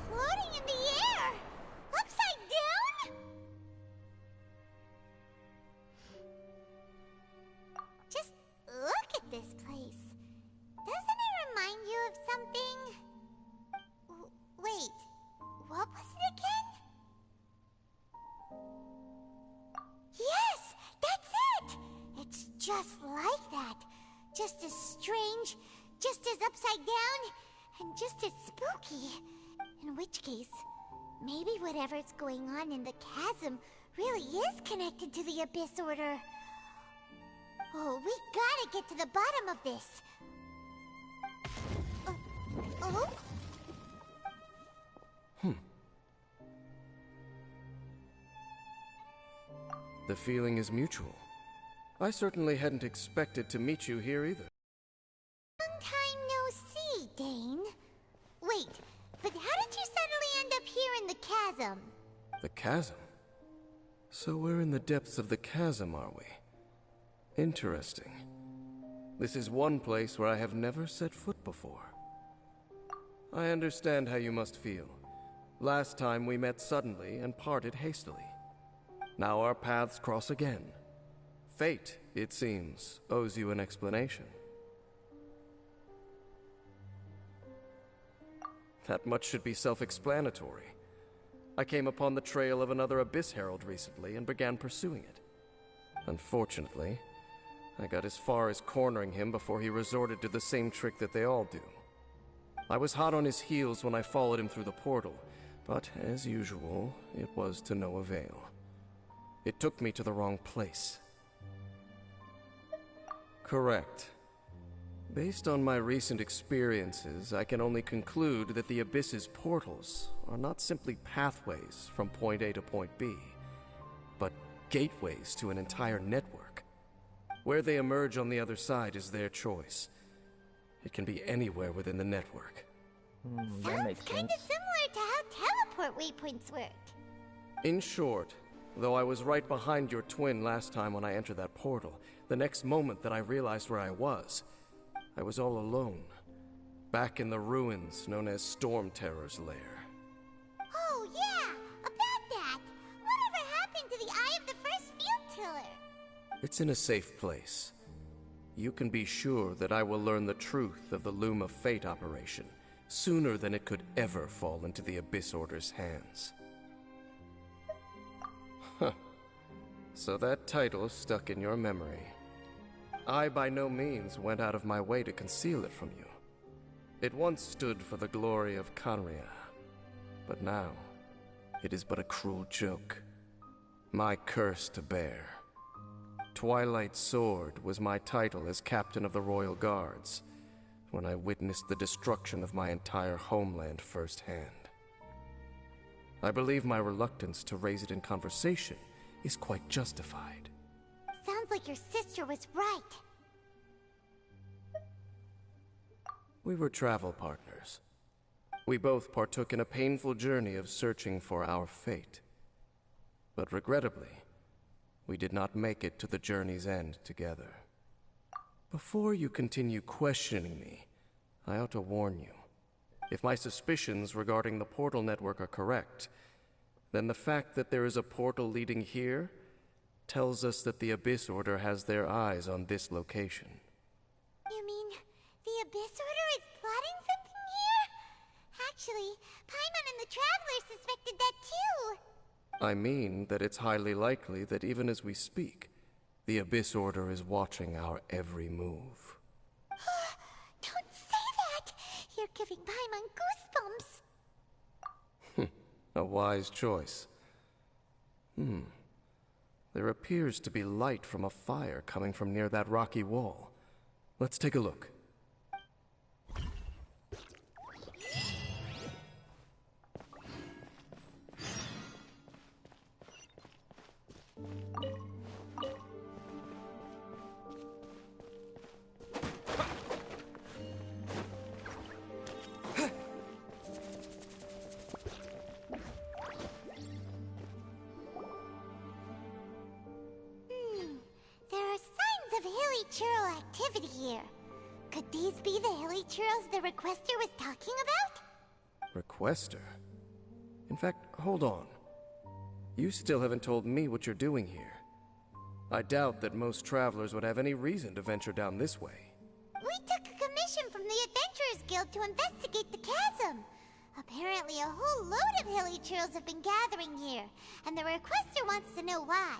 floating in the air! Upside down? Just look at this place. Doesn't it remind you of something? Wait, what was it again? Yes, that's it! It's just like that. Just as strange, just as upside down, and just as spooky. In which case, maybe whatever's going on in the chasm really is connected to the Abyss Order. Oh, we gotta get to the bottom of this. Oh? The feeling is mutual. I certainly hadn't expected to meet you here either. Long time no see, Dane. Wait, but how did you suddenly end up here in the chasm? The chasm? So we're in the depths of the chasm, are we? Interesting. This is one place where I have never set foot before. I understand how you must feel. Last time we met suddenly and parted hastily. Now our paths cross again. Fate, it seems, owes you an explanation. That much should be self-explanatory. I came upon the trail of another Abyss Herald recently and began pursuing it. Unfortunately, I got as far as cornering him before he resorted to the same trick that they all do. I was hot on his heels when I followed him through the portal, but as usual, it was to no avail. It took me to the wrong place. Correct. Based on my recent experiences, I can only conclude that the Abyss's portals are not simply pathways from point A to point B, but gateways to an entire network. Where they emerge on the other side is their choice. It can be anywhere within the network, That Sounds makes kinda sense. similar to how teleport waypoints work. In short, though I was right behind your twin last time when I entered that portal, the next moment that I realized where I was all alone, back in the ruins known as Storm Terror's lair. Oh yeah, about that. Whatever happened to the Eye of the First Field Tiller? It's in a safe place. You can be sure that I will learn the truth of the Loom of Fate operation sooner than it could ever fall into the Abyss Order's hands. Huh. So that title stuck in your memory. I by no means went out of my way to conceal it from you. It once stood for the glory of Kanria, but now it is but a cruel joke. My curse to bear. Twilight Sword was my title as captain of the Royal Guards when I witnessed the destruction of my entire homeland firsthand. I believe my reluctance to raise it in conversation is quite justified. Sounds like your sister was right. We were travel partners. We both partook in a painful journey of searching for our fate. But regrettably, we did not make it to the journey's end together. Before you continue questioning me, I ought to warn you. If my suspicions regarding the portal network are correct, then the fact that there is a portal leading here tells us that the Abyss Order has their eyes on this location. You mean the Abyss Order is plotting something here? Actually, Paimon and the Traveler suspected that too. I mean that it's highly likely that even as we speak, the Abyss Order is watching our every move. Don't say that! You're giving Paimon goosebumps. A wise choice. There appears to be light from a fire coming from near that rocky wall. Let's take a look. There are signs of hilly churl activity here. Could these be the hilly churls the Requester was talking about? Requester? In fact, hold on. You still haven't told me what you're doing here. I doubt that most travelers would have any reason to venture down this way. We took a commission from the Adventurers Guild to investigate the chasm. Apparently a whole load of hilly churls have been gathering here, and the Requester wants to know why.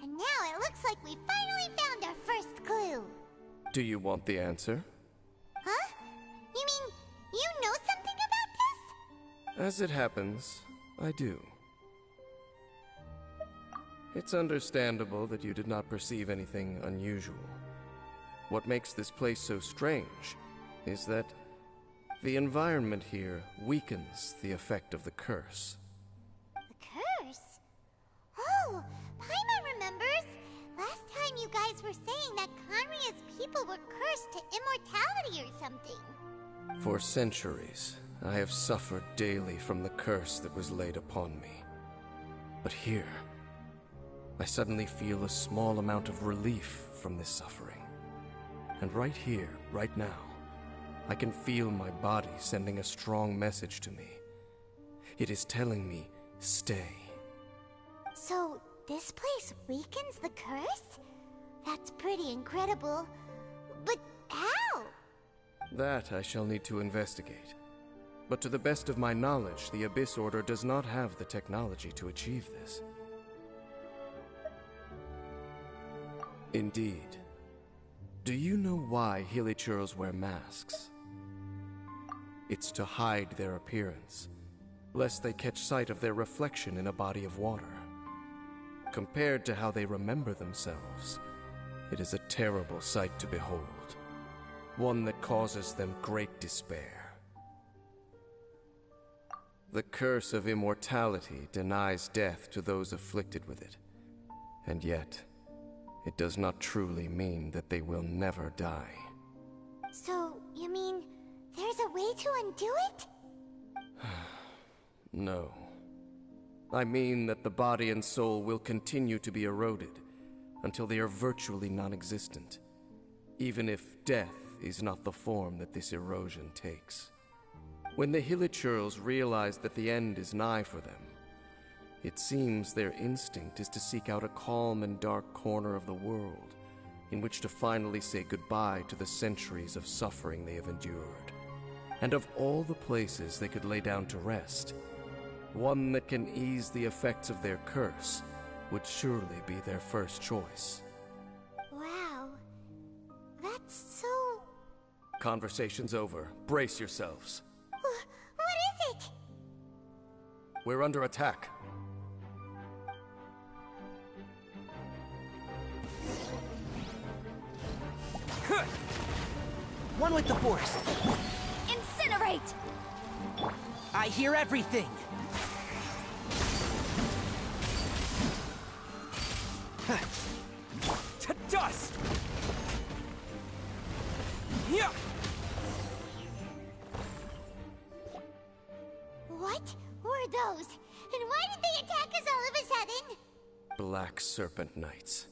And now it looks like we finally found our first clue. Do you want the answer? Huh? You mean, you know something about this? As it happens, I do. It's understandable that you did not perceive anything unusual. What makes this place so strange is that the environment here weakens the effect of the curse. The curse? Oh, Paimon remembers! Last time you guys were saying that Kanria's people were cursed to immortality or something. For centuries, I have suffered daily from the curse that was laid upon me. But here, I suddenly feel a small amount of relief from this suffering. And right here, right now, I can feel my body sending a strong message to me. It is telling me, stay. So, this place weakens the curse? That's pretty incredible. But how? That I shall need to investigate. But to the best of my knowledge, the Abyss Order does not have the technology to achieve this. Indeed. Do you know why Hilichurls wear masks? It's to hide their appearance, lest they catch sight of their reflection in a body of water. Compared to how they remember themselves, it is a terrible sight to behold, one that causes them great despair. The curse of immortality denies death to those afflicted with it, and yet, it does not truly mean that they will never die. So, you mean There's a way to undo it? No. I mean that the body and soul will continue to be eroded until they are virtually non-existent, even if death is not the form that this erosion takes. When the Hilichurls realize that the end is nigh for them, it seems their instinct is to seek out a calm and dark corner of the world in which to finally say goodbye to the centuries of suffering they have endured. And of all the places they could lay down to rest, one that can ease the effects of their curse would surely be their first choice. Wow. That's so... Conversation's over. Brace yourselves. What is it? We're under attack. One with the force. Incinerate! I hear everything. To dust! Yeah. What were those? And why did they attack us all of a sudden? Black Serpent Knights.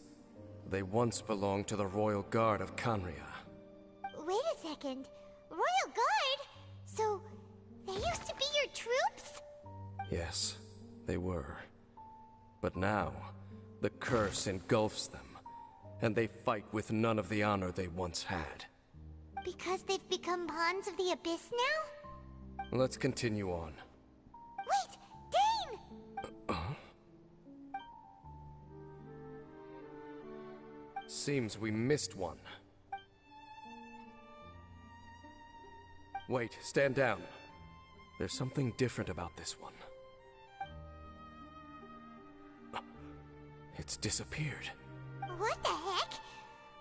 They once belonged to the Royal Guard of Kanria. Wait a second. Royal Guard? So, they used to be your troops? Yes, they were. But now, the curse engulfs them, and they fight with none of the honor they once had. Because they've become pawns of the Abyss now? Let's continue on. Wait! Dane! Seems we missed one. Wait, stand down. There's something different about this one. It's disappeared. What the heck?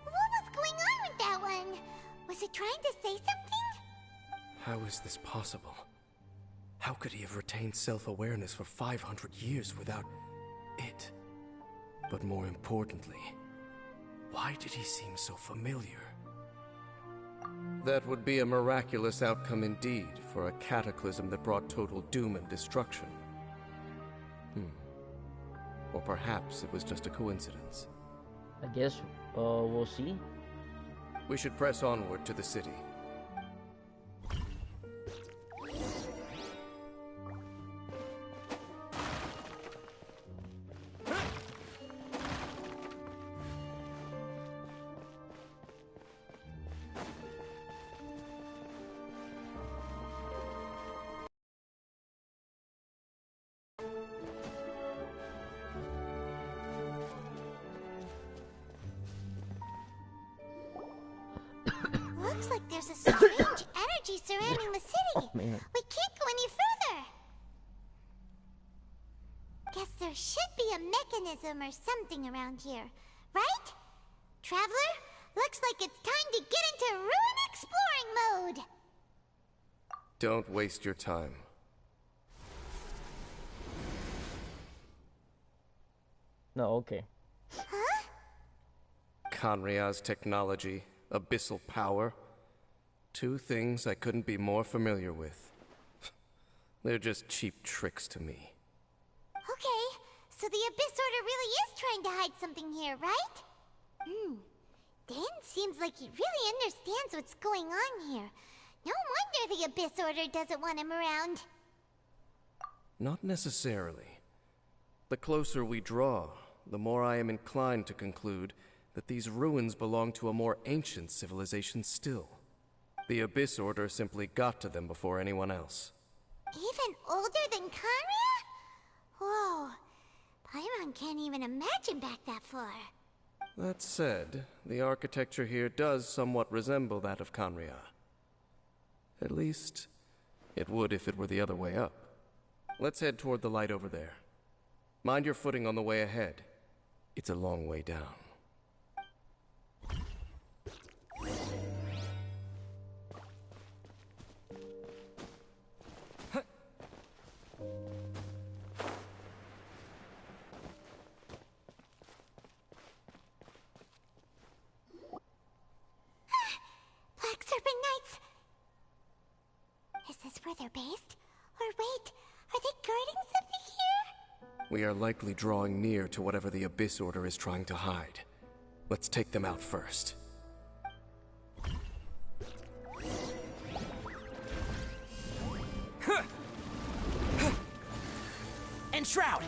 What was going on with that one? Was it trying to say something? How is this possible? How could he have retained self-awareness for 500 years without it? But more importantly, why did he seem so familiar? That would be a miraculous outcome indeed for a cataclysm that brought total doom and destruction. Or perhaps it was just a coincidence. I guess we'll see. We should press onward to the city. Looks like there's a strange energy surrounding the city. We can't go any further. Guess there should be a mechanism or something around here, right? Traveler, looks like it's time to get into ruin exploring mode. Don't waste your time. No, okay. Huh? Kanria's technology, abyssal power. Two things I couldn't be more familiar with. They're just cheap tricks to me. Okay, so the Abyss Order really is trying to hide something here, right? Dan seems like he really understands what's going on here. No wonder the Abyss Order doesn't want him around. Not necessarily. The closer we draw, the more I am inclined to conclude that these ruins belong to a more ancient civilization still. The Abyss Order simply got to them before anyone else. Even older than Kanria? Whoa. Paimon can't even imagine back that far. That said, the architecture here does somewhat resemble that of Kanria. At least, it would if it were the other way up. Let's head toward the light over there. Mind your footing on the way ahead. It's a long way down. Black Serpent Knights! where they're based? Or wait, are they guarding something here? We are likely drawing near to whatever the Abyss Order is trying to hide. Let's take them out first. And Shroud!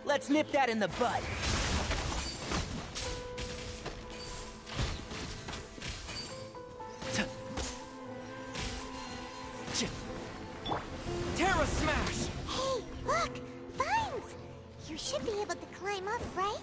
Let's nip that in the bud. Terra Smash! Hey, look! Vines! You should be able to climb up, right?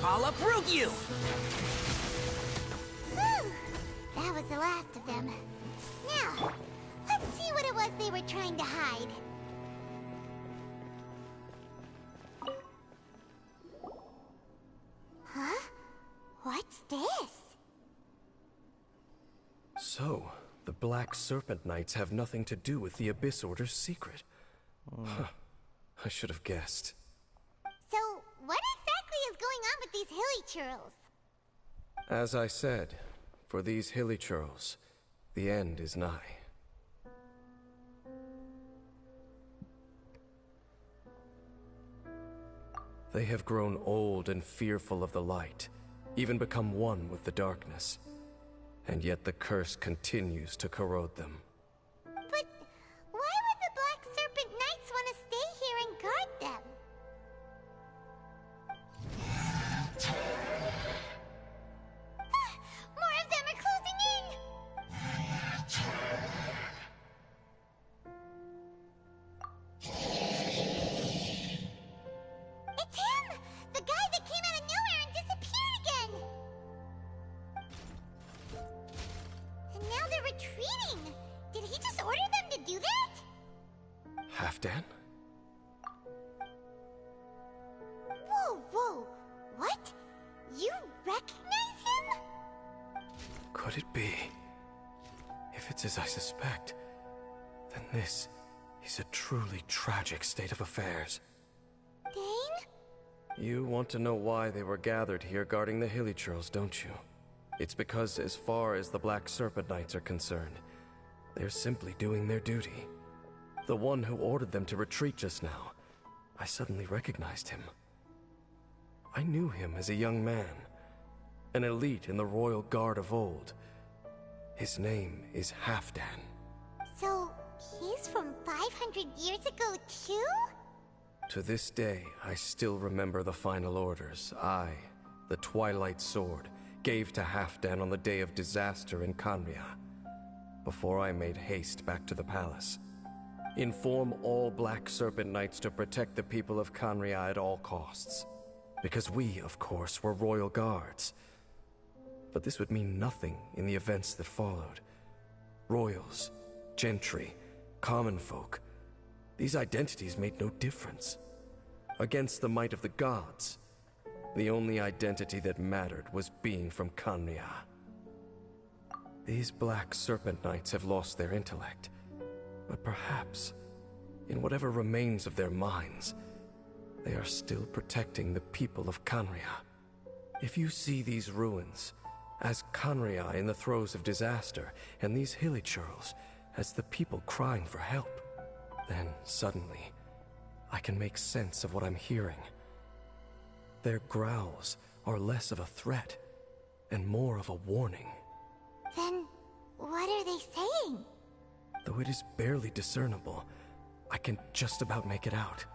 I'll uproot you! Whew. That was the last of them. Now, let's see what it was they were trying to hide. Huh? What's this? So, the Black Serpent Knights have nothing to do with the Abyss Order's secret. Huh. I should have guessed. So, what exactly is going on with these hilly churls? As I said, for these hilly churls, the end is nigh. They have grown old and fearful of the light, even become one with the darkness. And yet the curse continues to corrode them. But why would the Black Serpent Knights want to stay here and guard them? More of them are closing in! It's him! The guy that came out of nowhere and disappeared again! And now they're retreating! Did he just order them to do that? Halfdan? Whoa, whoa! What? You recognize him? Could it be? If it's as I suspect, then this is a truly tragic state of affairs. Dane? You want to know why they were gathered here guarding the hilly churls, don't you? It's because as far as the Black Serpent Knights are concerned, they're simply doing their duty. The one who ordered them to retreat just now, I suddenly recognized him. I knew him as a young man, an elite in the royal guard of old. His name is Halfdan. So, he's from 500 years ago too? To this day, I still remember the final orders I, the Twilight Sword, gave to Halfdan on the day of disaster in Khaenri'ah, before I made haste back to the palace. Inform all Black Serpent Knights to protect the people of Khaenri'ah at all costs. Because we, of course, were royal guards. But this would mean nothing in the events that followed. Royals, gentry, common folk, these identities made no difference. Against the might of the gods, the only identity that mattered was being from Khaenri'ah. These Black Serpent Knights have lost their intellect, but perhaps, in whatever remains of their minds, they are still protecting the people of Khaenri'ah. If you see these ruins as Khaenri'ah in the throes of disaster, and these hilly churls as the people crying for help, then suddenly I can make sense of what I'm hearing. Their growls are less of a threat and more of a warning. Then, what are they saying? Though it is barely discernible, I can just about make it out.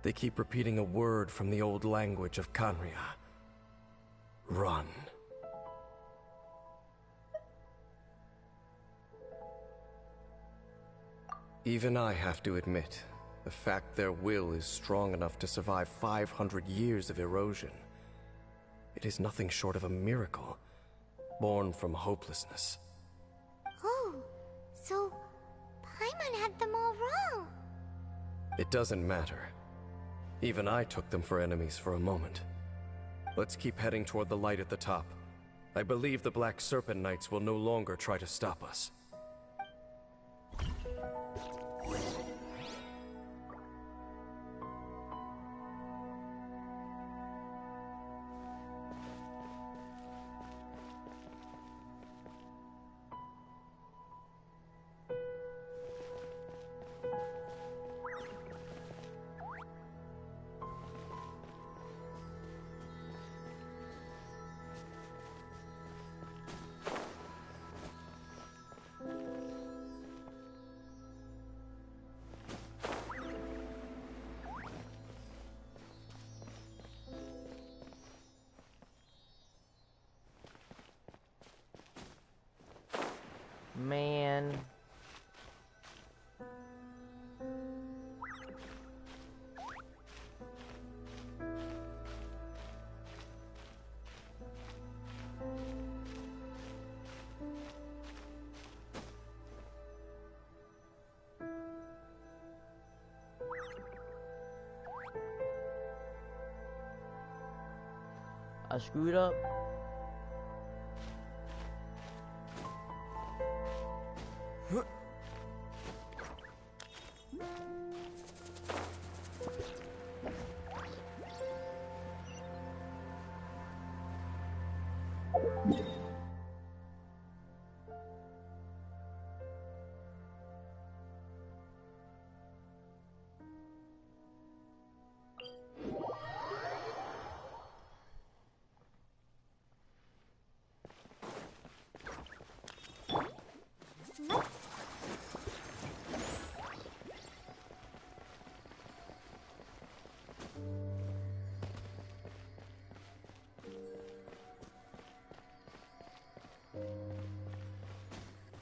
They keep repeating a word from the old language of Kanria. Run. Even I have to admit, the fact their will is strong enough to survive 500 years of erosion. It is nothing short of a miracle, born from hopelessness. Oh, so Paimon had them all wrong. It doesn't matter. Even I took them for enemies for a moment. Let's keep heading toward the light at the top. I believe the Black Serpent Knights will no longer try to stop us. Man. I screwed up.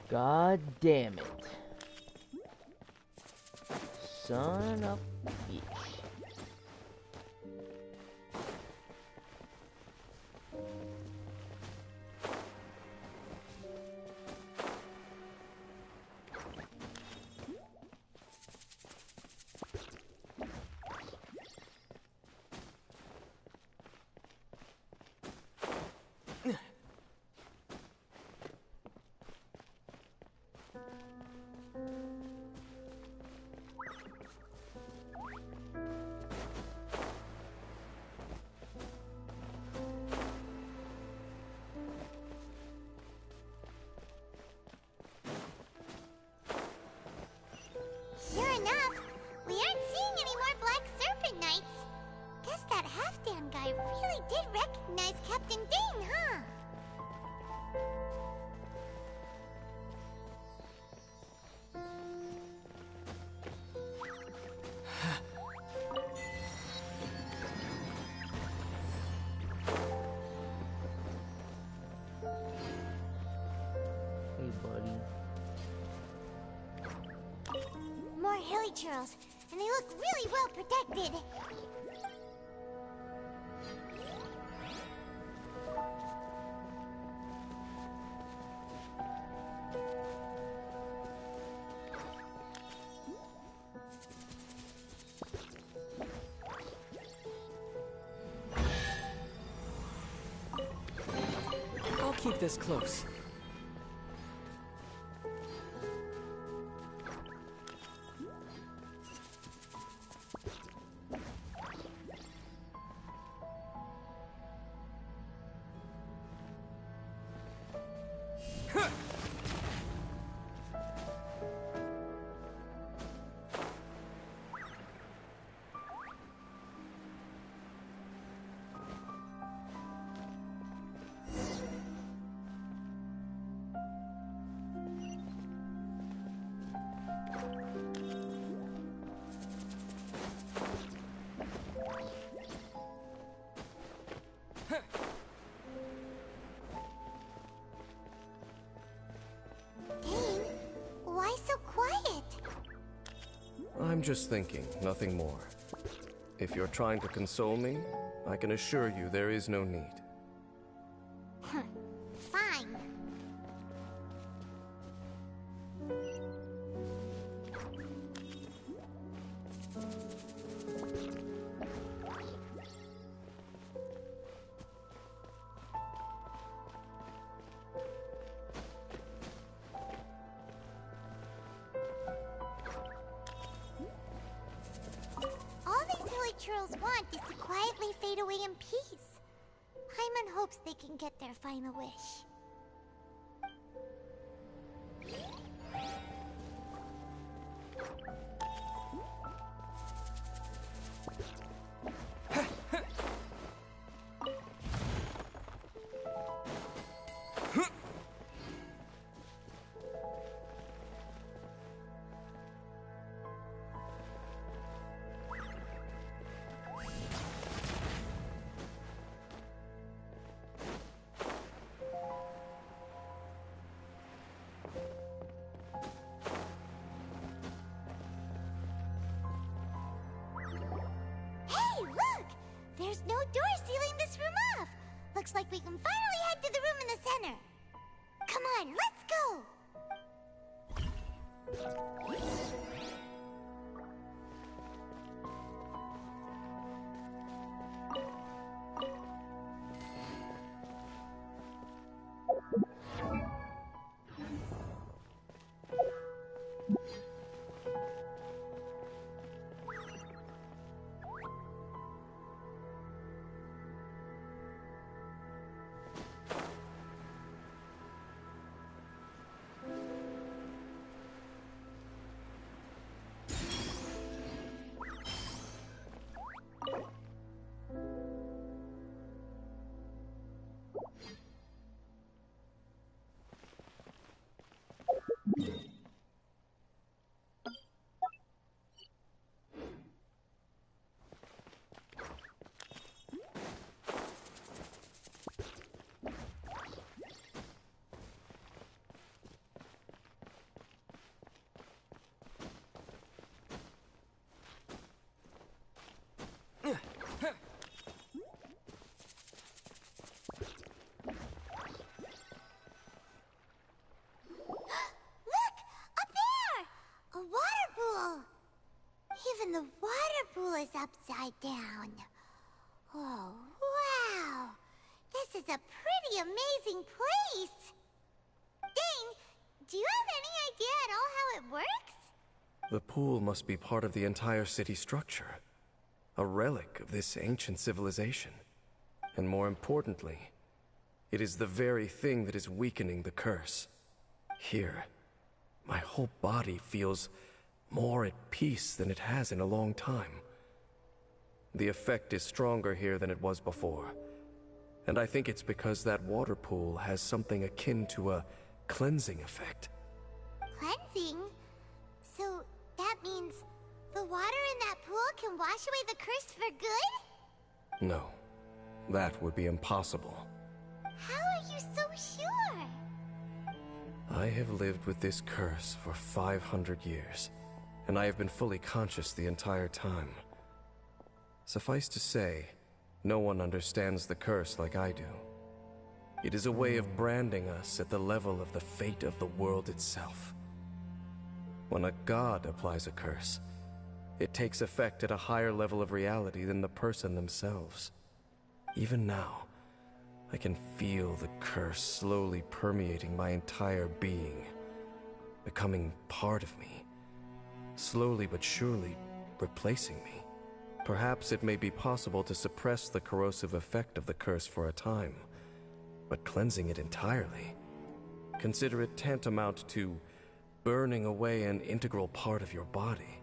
God damn it. Son of a bitch. Sure enough, we aren't seeing any more Black Serpent Knights. Guess that half-damn guy really did recognize Captain Dane, huh? Hey, buddy. More hilly churls, and they look really well protected. I'll keep this close. I'm just thinking, nothing more. If you're trying to console me, I can assure you there is no need. Fine. All these hilly churls want is to quietly fade away in peace. Paimon hopes they can get their final wish. There's no door sealing this room off. Looks like we can finally head to the room in the center. Come on, let's go! Even the water pool is upside down. Oh, wow! This is a pretty amazing place! Dane, do you have any idea at all how it works? The pool must be part of the entire city structure. A relic of this ancient civilization. And more importantly, it is the very thing that is weakening the curse. Here, my whole body feels more at peace than it has in a long time. The effect is stronger here than it was before. And I think it's because that water pool has something akin to a cleansing effect. Cleansing? So that means the water in that pool can wash away the curse for good? No, that would be impossible. How are you so sure? I have lived with this curse for 500 years. And I have been fully conscious the entire time. Suffice to say, no one understands the curse like I do. It is a way of branding us at the level of the fate of the world itself. When a god applies a curse, it takes effect at a higher level of reality than the person themselves. Even now, I can feel the curse slowly permeating my entire being, becoming part of me. Slowly but surely replacing me. Perhaps it may be possible to suppress the corrosive effect of the curse for a time, but cleansing it entirely, consider it tantamount to burning away an integral part of your body.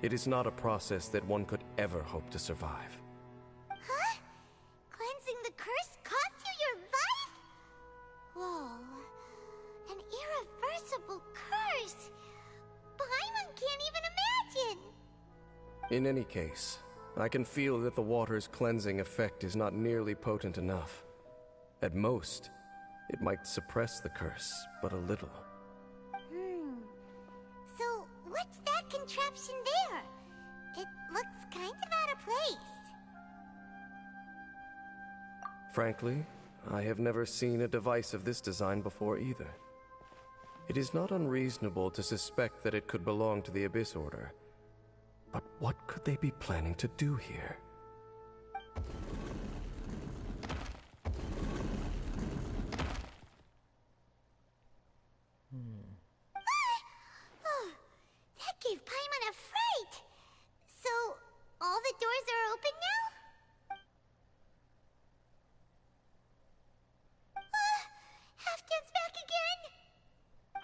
It is not a process that one could ever hope to survive. Huh? Cleansing the curse cost you your life? Whoa. An irreversible curse. Paimon can't even imagine! In any case, I can feel that the water's cleansing effect is not nearly potent enough. At most, it might suppress the curse, but a little. So, what's that control contraption there? It looks kind of out of place. Frankly, I have never seen a device of this design before either. It is not unreasonable to suspect that it could belong to the Abyss Order. But what could they be planning to do here? Oh, that gave Paimon a fright! So, all the doors are open now? Halfdan's back again!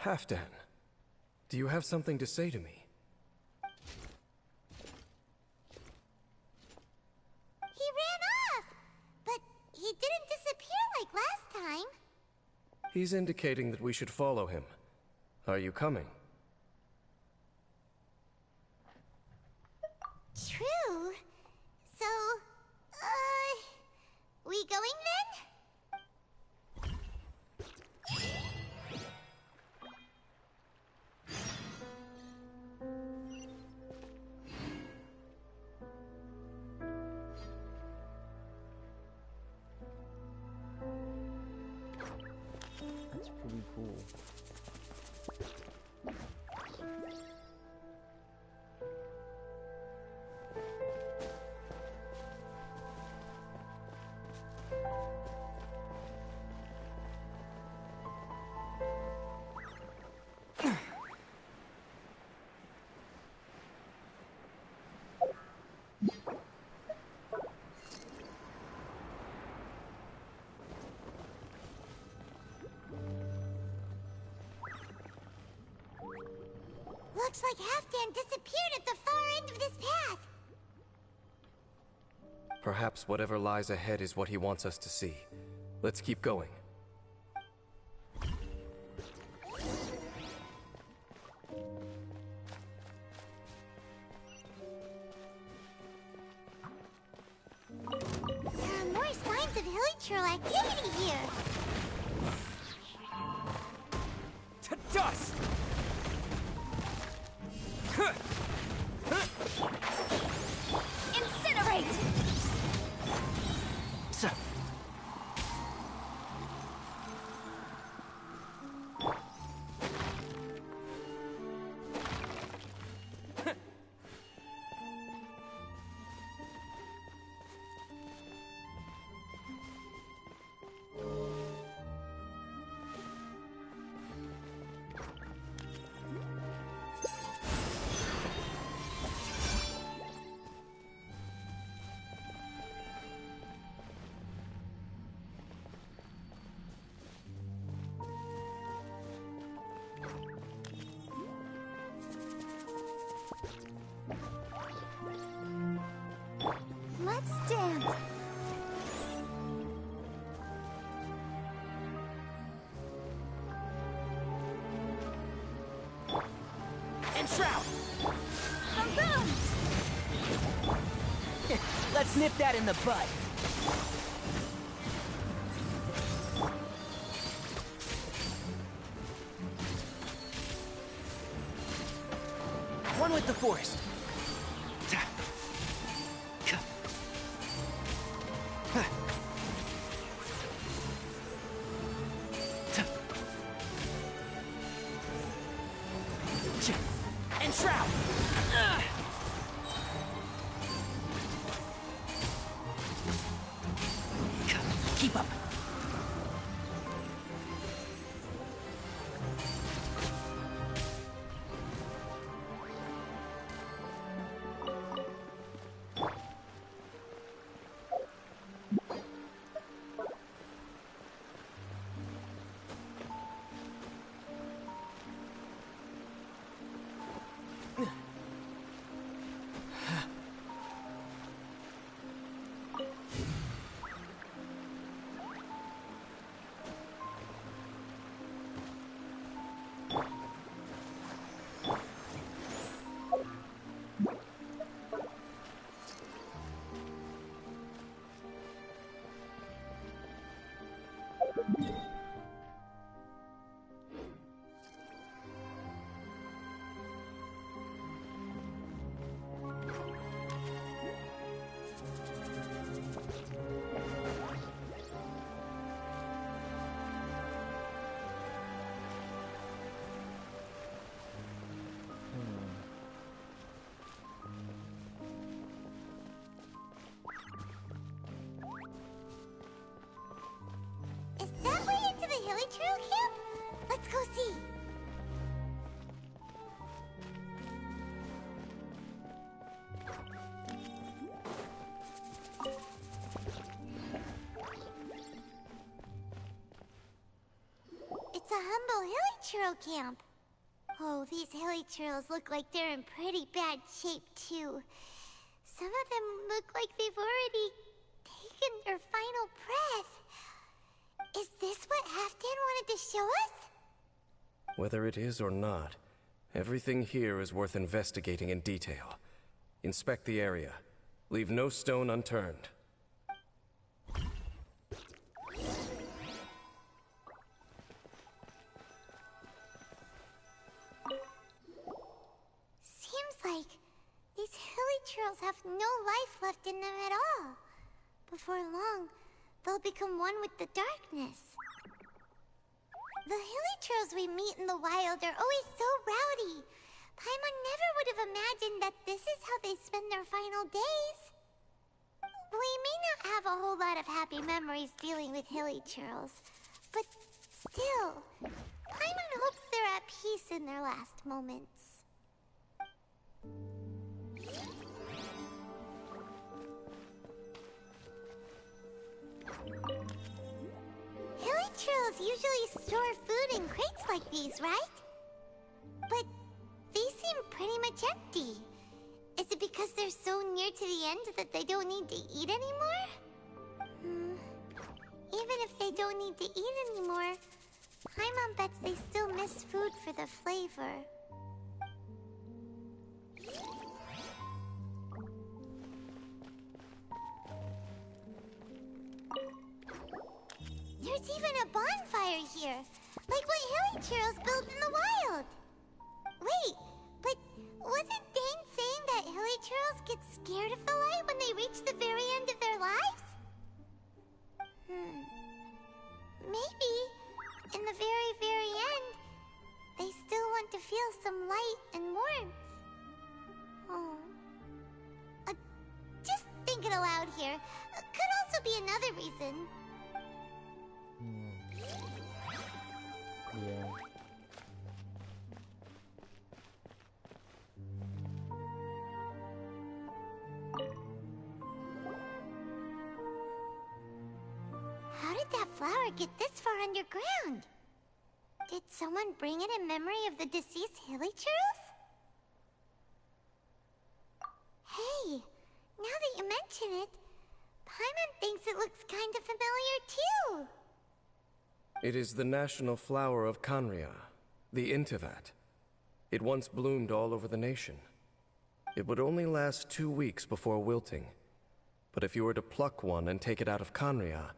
Halfdan, do you have something to say to me? He ran off! But he didn't disappear like last time. He's indicating that we should follow him. Are you coming? True. So, we going then? That's pretty cool. Looks like Halfdan disappeared at the far end of this path. Perhaps whatever lies ahead is what he wants us to see. Let's keep going. There are more signs of Hilichurl activity here. To dust! Incinerate! Let's dance. And Shroud! Boom! Let's nip that in the bud. One with the forest. And Shroud! Keep up. humble hilichurl camp. Oh, these hilichurls look like they're in pretty bad shape, too. Some of them look like they've already taken their final breath. Is this what Halfdan wanted to show us? Whether it is or not, everything here is worth investigating in detail. Inspect the area. Leave no stone unturned. Seems like these hilichurls have no life left in them at all. Before long, they'll become one with the darkness. The hilichurls we meet in the wild are always so rowdy. Paimon never would have imagined that this is how they spend their final days. We may not have a whole lot of happy memories dealing with hilichurls, but still, Paimon hopes they're at peace in their last moments. Hilichurls usually store food in crates like these, right? But these seem pretty much empty. Is it because they're so near to the end that they don't need to eat anymore? Even if they don't need to eat anymore, Paimon bets they still miss food for the flavor. There's even a bonfire here, like what hilichurls build in the wild. Wait, but wasn't Dane saying that hilichurls get scared of the light when they reach the very end of their lives? Maybe, in the very, very end, they still want to feel some light and warmth. Oh. Just thinking aloud here. Could also be another reason. Yeah. How did that flower get this far underground? Did someone bring it in memory of the deceased hilichurls? Hey, now that you mention it, Paimon thinks it looks kind of familiar too. It is the national flower of Kanria, the Intivat. It once bloomed all over the nation. It would only last 2 weeks before wilting. But if you were to pluck one and take it out of Kanria,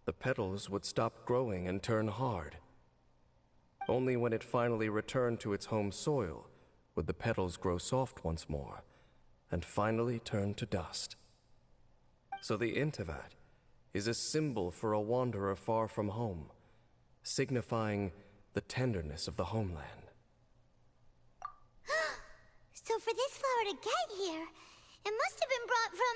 the petals would stop growing and turn hard. Only when it finally returned to its home soil would the petals grow soft once more, and finally turn to dust. So the Intivat is a symbol for a wanderer far from home, signifying the tenderness of the homeland. So for this flower to get here, it must have been brought from...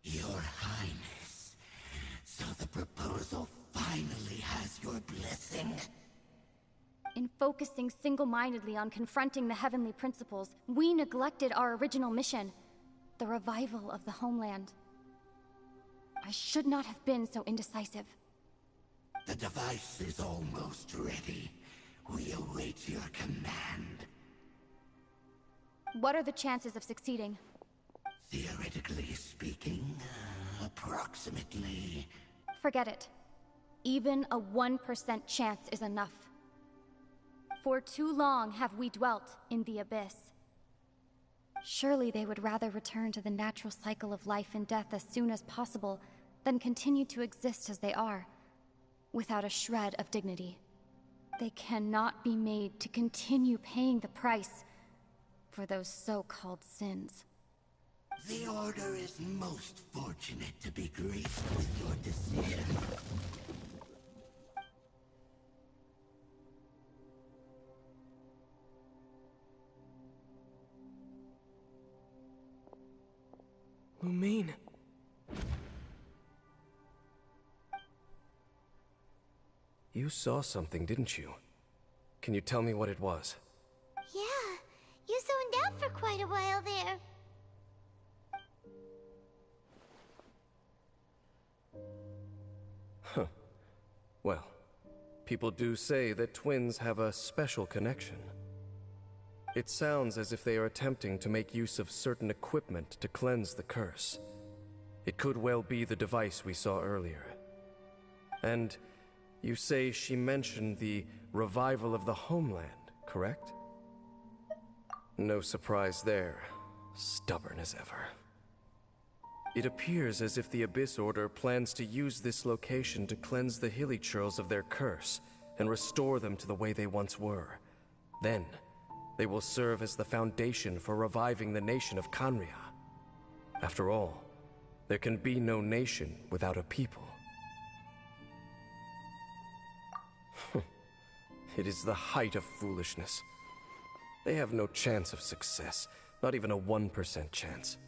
Your Highness, so the proposal finally has your blessing? In focusing single-mindedly on confronting the heavenly principles, we neglected our original mission, the revival of the homeland. I should not have been so indecisive. The device is almost ready. We await your command. What are the chances of succeeding? Theoretically speaking, approximately... Forget it. Even a 1% chance is enough. For too long have we dwelt in the abyss. Surely they would rather return to the natural cycle of life and death as soon as possible than continue to exist as they are, without a shred of dignity. They cannot be made to continue paying the price for those so-called sins. The Order is most fortunate to be graced with your decision. Lumine. You saw something, didn't you? Can you tell me what it was? Yeah, you zoned out for quite a while there. Huh. Well, people do say that twins have a special connection. It sounds as if they are attempting to make use of certain equipment to cleanse the curse. It could well be the device we saw earlier. And you say she mentioned the revival of the homeland, correct? No surprise there. Stubborn as ever. It appears as if the Abyss Order plans to use this location to cleanse the Hilichurls of their curse and restore them to the way they once were. Then, they will serve as the foundation for reviving the nation of Khaenri'ah. After all, there can be no nation without a people. It is the height of foolishness. They have no chance of success, not even a 1% chance.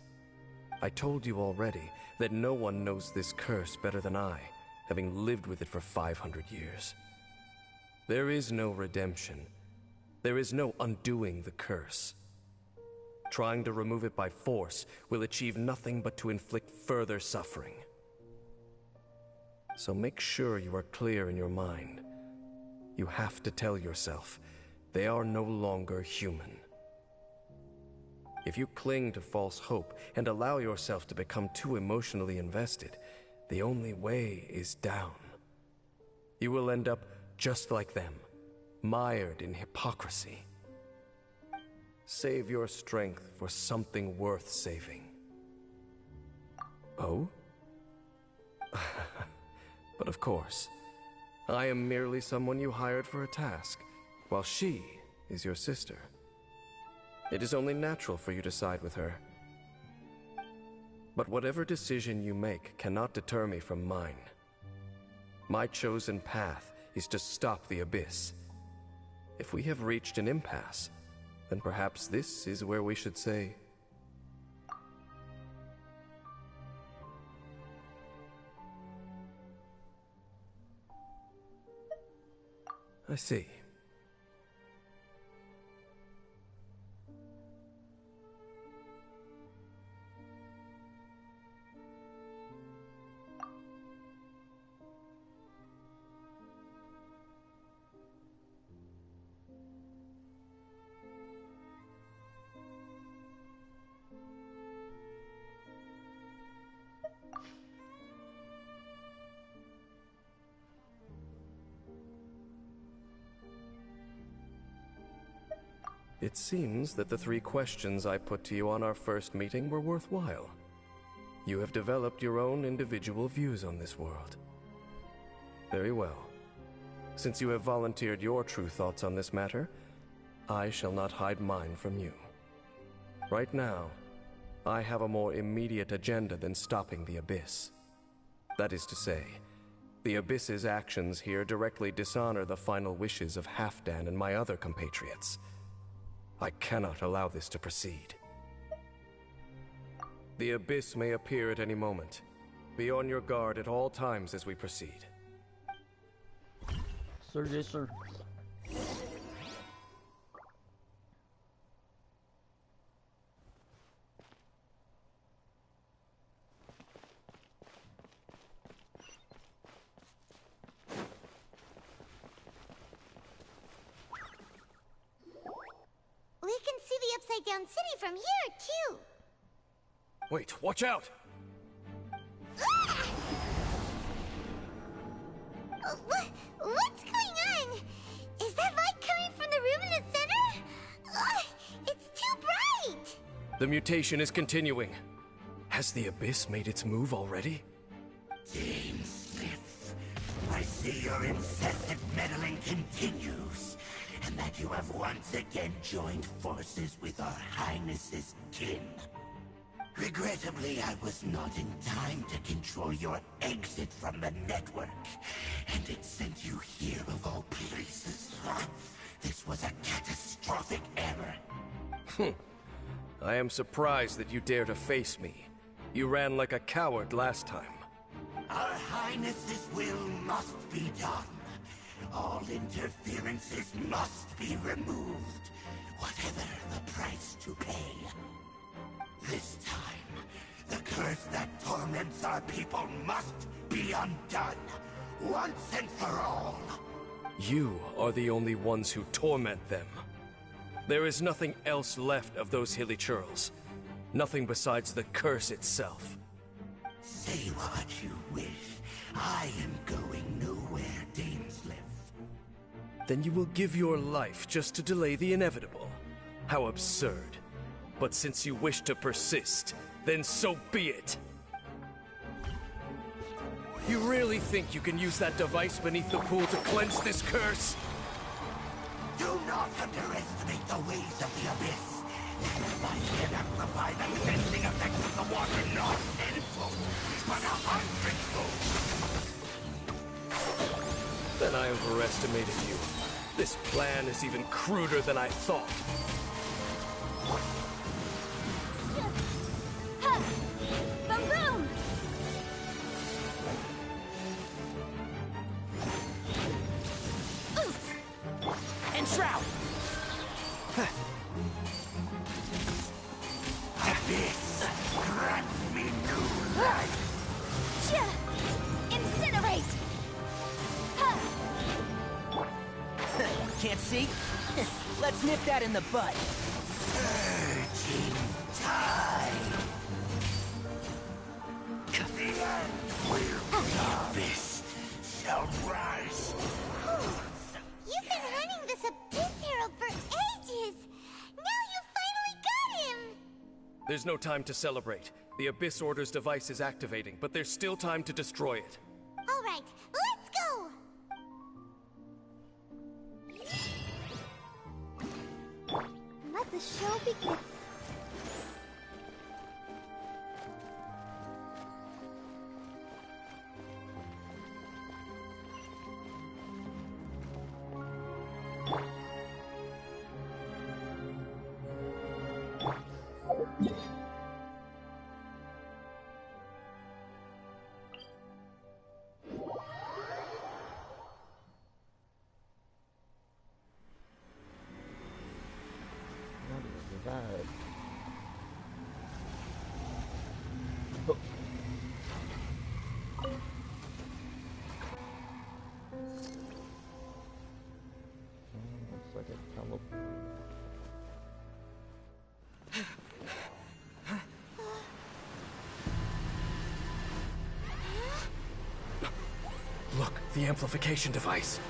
I told you already that no one knows this curse better than I, having lived with it for 500 years. There is no redemption. There is no undoing the curse. Trying to remove it by force will achieve nothing but to inflict further suffering. So make sure you are clear in your mind. You have to tell yourself, they are no longer human. If you cling to false hope and allow yourself to become too emotionally invested, the only way is down. You will end up just like them, mired in hypocrisy. Save your strength for something worth saving. Oh? But of course, I am merely someone you hired for a task, while she is your sister. It is only natural for you to side with her. But whatever decision you make cannot deter me from mine. My chosen path is to stop the Abyss. If we have reached an impasse, then perhaps this is where we should say... I see. It seems that the 3 questions I put to you on our first meeting were worthwhile. You have developed your own individual views on this world. Very well. Since you have volunteered your true thoughts on this matter, I shall not hide mine from you. Right now, I have a more immediate agenda than stopping the Abyss. That is to say, the Abyss's actions here directly dishonor the final wishes of Halfdan and my other compatriots. I cannot allow this to proceed. The Abyss may appear at any moment. Be on your guard at all times as we proceed. Sir, yes, sir. We can see the Upside Down City from here, too. Wait, watch out! What's going on? Is that light coming from the room in the center? It's too bright! The mutation is continuing. Has the Abyss made its move already? Dame Sith, I see your incessant meddling continues, and that you have once again joined forces with our Highness's kin. Regrettably, I was not in time to control your exit from the network, and it sent you here of all places. This was a catastrophic error. I am surprised that you dare to face me. You ran like a coward last time. Our Highness's will must be done. All interferences must be removed, whatever the price to pay. This time, the curse that torments our people must be undone, once and for all. You are the only ones who torment them. There is nothing else left of those hilly churls. Nothing besides the curse itself. Say what you wish. I am going nowhere, Dainsliff. Then you will give your life just to delay the inevitable. How absurd. But since you wish to persist, then so be it. You really think you can use that device beneath the pool to cleanse this curse? Do not underestimate the ways of the Abyss. That device can amplify the cleansing effect of the water not tenfold, but 100-fold. Then I overestimated you. This plan is even cruder than I thought. Boom boom! And Shroud! Abyss, grant me new life! Incinerate! Can't see? Let's nip that in the bud. Surging tide! The end will be Abyss shall rise. You've been hunting this Abyss Herald for ages! Now you finally got him! There's no time to celebrate. The Abyss Order's device is activating, but there's still time to destroy it. Alright, let's go! Let the show begin. Looks like a tele. Look, the amplification device.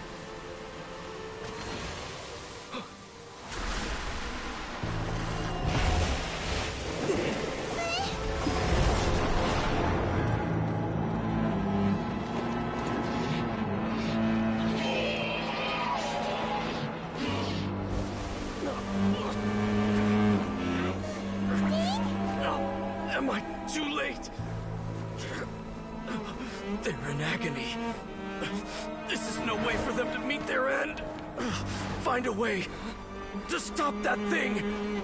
Am I too late? They're in agony. This is no way for them to meet their end. Find a way to stop that thing.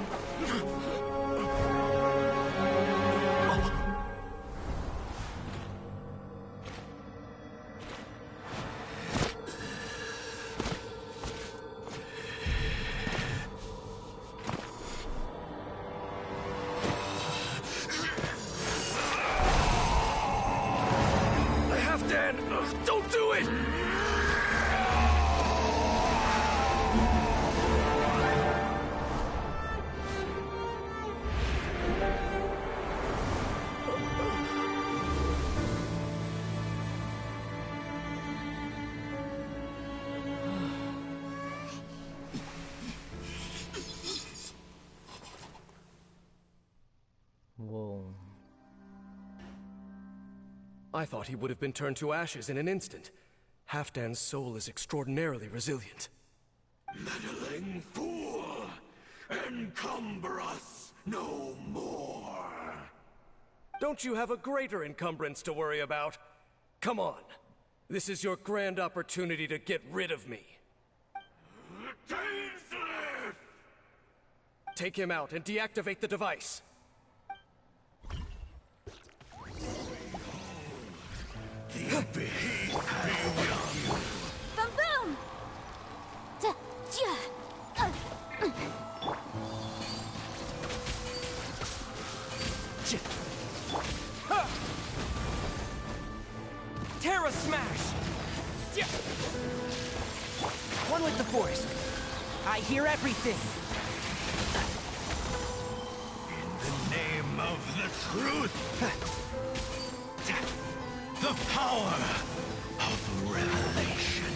Don't do it! Whoa. I thought he would have been turned to ashes in an instant. Halfdan's soul is extraordinarily resilient. Meddling fool! Encumber us no more! Don't you have a greater encumbrance to worry about? Come on. This is your grand opportunity to get rid of me. Dainsliff! Take him out and deactivate the device. The Abyss be with you. Boom boom! I hear everything. In the name of the truth, the power of revelation.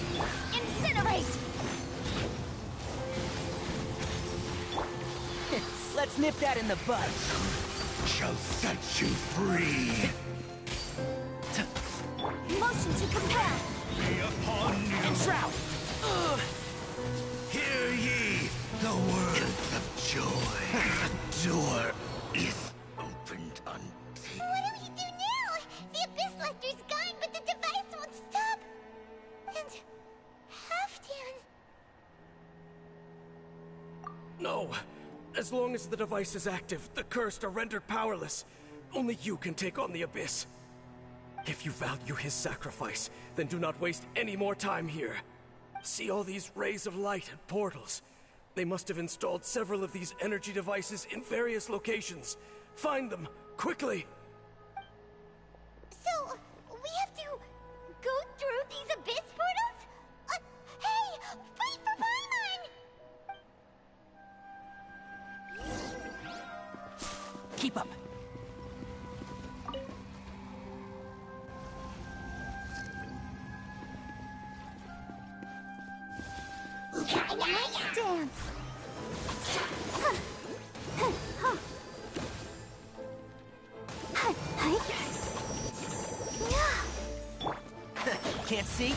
Incinerate! Let's nip that in the bud. Shall set you free. Motion to compel! Be upon you. And shroud! Hear ye the words of joy. The door is opened unto you. What do we do now? The Abyss Lecter's gone, but the device won't stop. And Halfdan. No. As long as the device is active, the cursed are rendered powerless. Only you can take on the Abyss. If you value his sacrifice, then do not waste any more time here. See all these rays of light and portals. They must have installed several of these energy devices in various locations. Find them, quickly! So, we have to go through these Abyss portals? Hey! Wait for Paimon! Keep up. Nice dance. Can't see?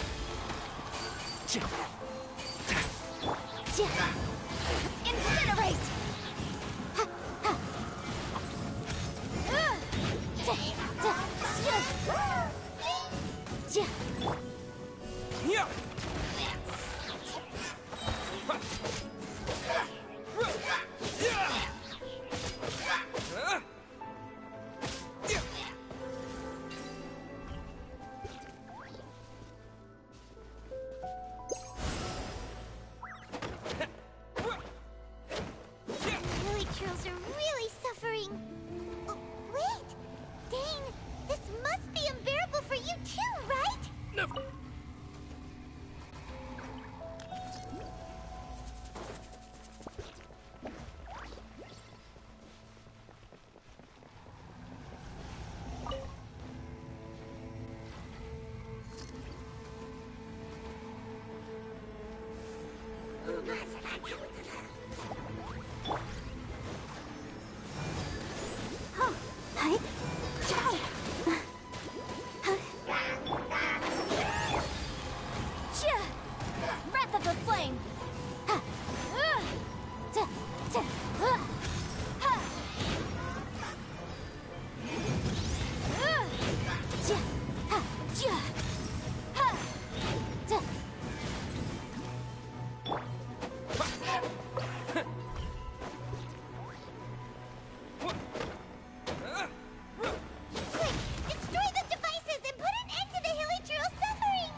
Incinerate! Yeah! Lily Trails are really suffering. Oh, wait! Dane, this must be unbearable for you too, right? Never. Breath of the flame! Quick, destroy the devices and put an end to the Hilly Trail suffering!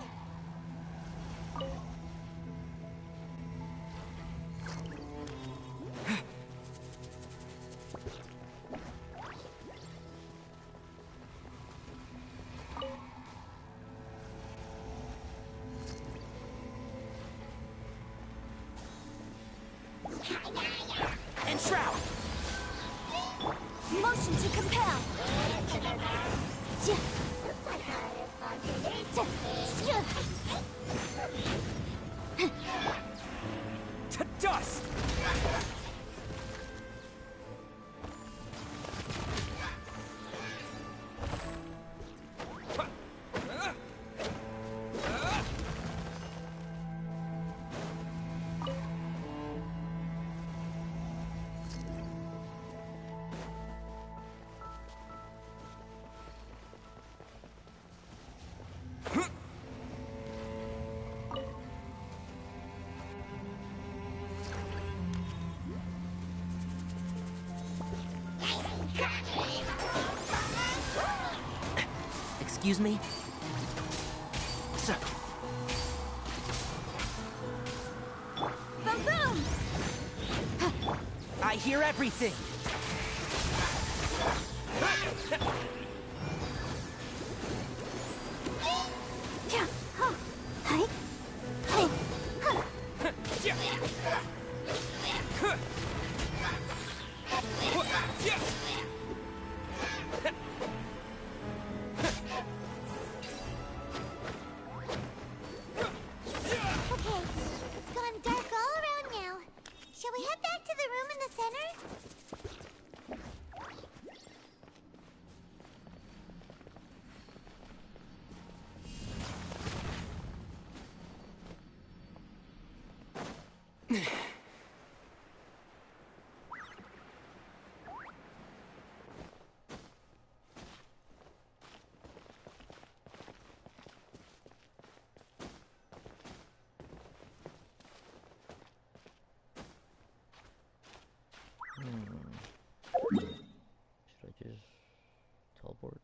And shroud! Motion to compel! To dust! Excuse me? Sir. Boom boom! I hear everything. back to the room in the center? Should I just teleport?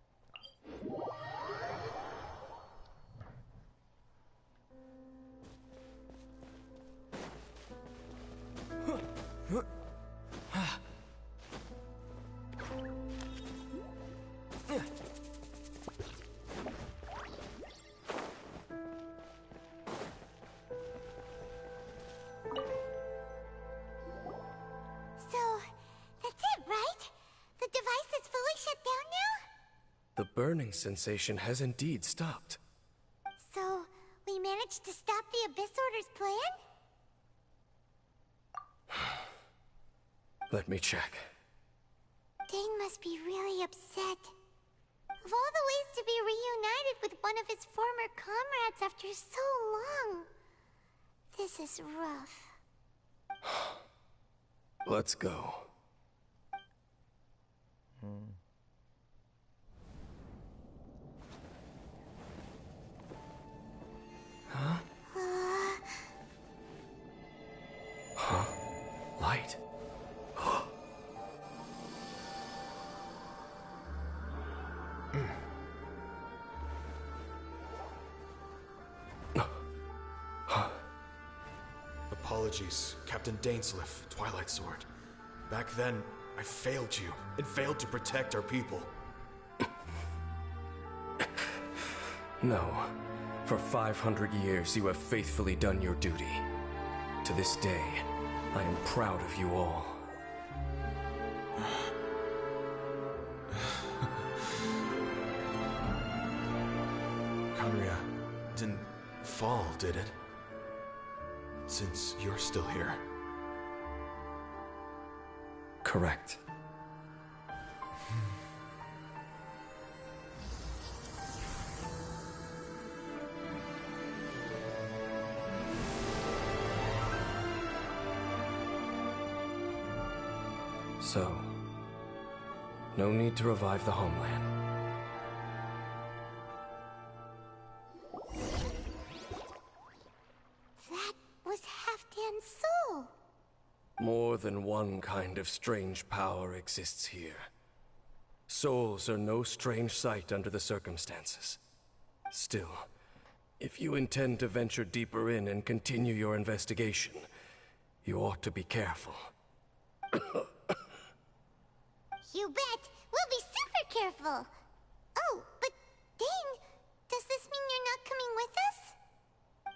The burning sensation has indeed stopped. So, we managed to stop the Abyss Order's plan? Let me check. Dane must be really upset. Of all the ways to be reunited with one of his former comrades after so long, this is rough. Let's go. Huh? Huh? Light? Apologies, Captain Dainsleif, Twilight Sword. Back then, I failed you, and failed to protect our people. No. For 500 years, you have faithfully done your duty. To this day, I am proud of you all. Conria didn't fall, did it? Since you're still here. Correct. So, no need to revive the homeland. That was Halfdan's soul. More than one kind of strange power exists here. Souls are no strange sight under the circumstances. Still, if you intend to venture deeper in and continue your investigation, you ought to be careful. You bet! We'll be super careful! Oh, but Dane, does this mean you're not coming with us?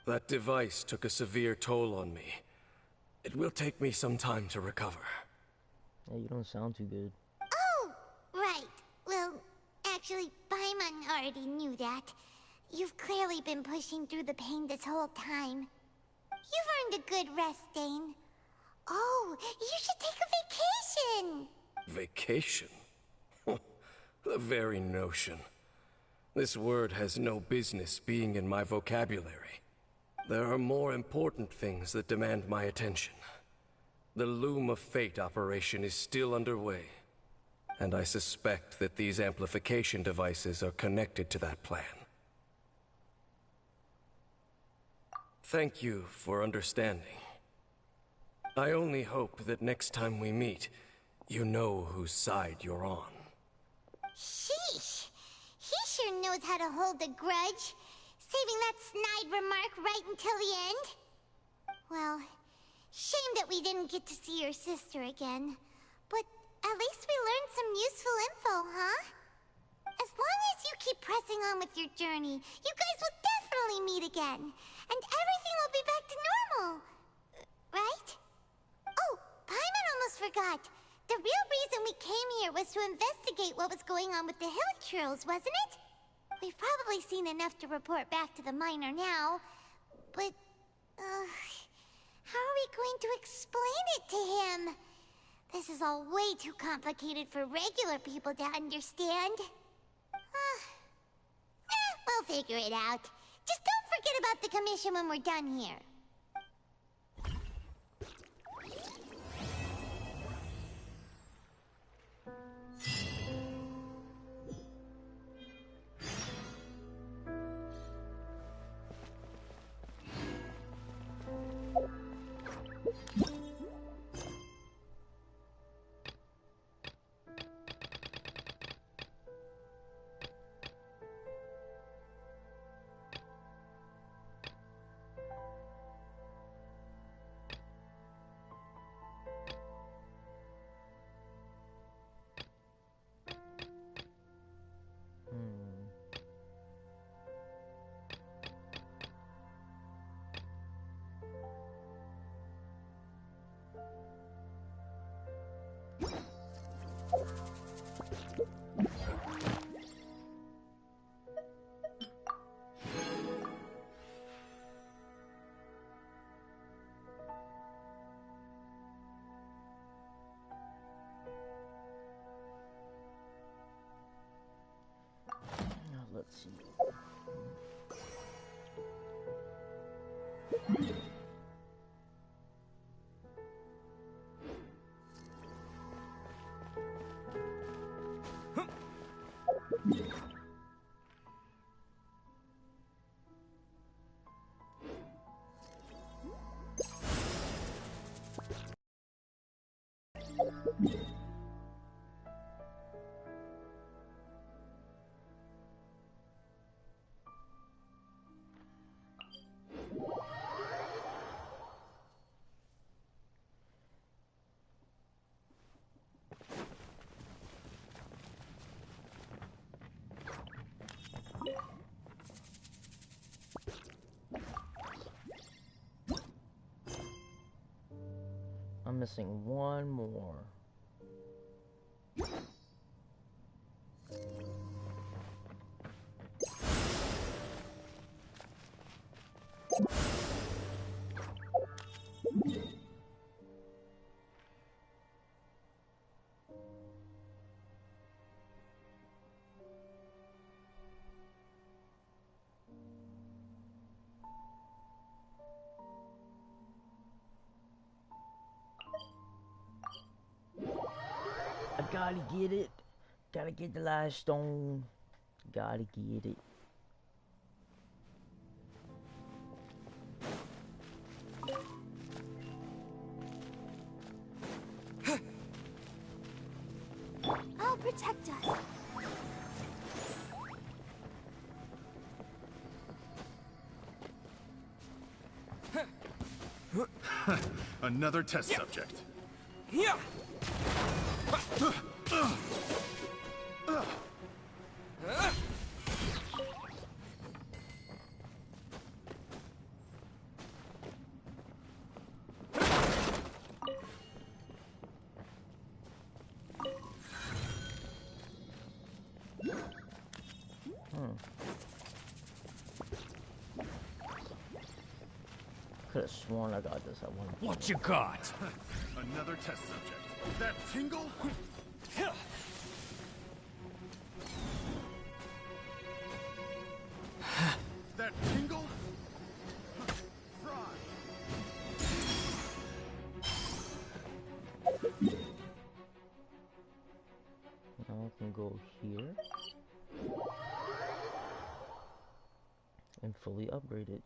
That device took a severe toll on me. It will take me some time to recover. Yeah, you don't sound too good. Oh, right. Well, actually, Paimon already knew that. You've clearly been pushing through the pain this whole time. You've earned a good rest, Dane. Oh, you should take a vacation! Vacation? The very notion. This word has no business being in my vocabulary. There are more important things that demand my attention. The Loom of Fate operation is still underway, and I suspect that these amplification devices are connected to that plan. Thank you for understanding. I only hope that next time we meet, you know whose side you're on. Sheesh! He sure knows how to hold a grudge, saving that snide remark right until the end. Well, shame that we didn't get to see your sister again. But at least we learned some useful info, huh? As long as you keep pressing on with your journey, you guys will definitely meet again. And everything will be back to normal. Right? Oh, Paimon almost forgot. The real reason we came here was to investigate what was going on with the Hilichurls, wasn't it? We've probably seen enough to report back to the miner now, but, How are we going to explain it to him? This is all way too complicated for regular people to understand. We'll figure it out. Just don't forget about the commission when we're done here. Let's see. I'm missing one more. I gotta get it. Gotta get the last stone. Gotta get it. I'll protect us. Another test subject. Yeah. Could have sworn I got this at one point. What you got? Another test subject. That tingle? That tingle? Now I can go here and fully upgrade it.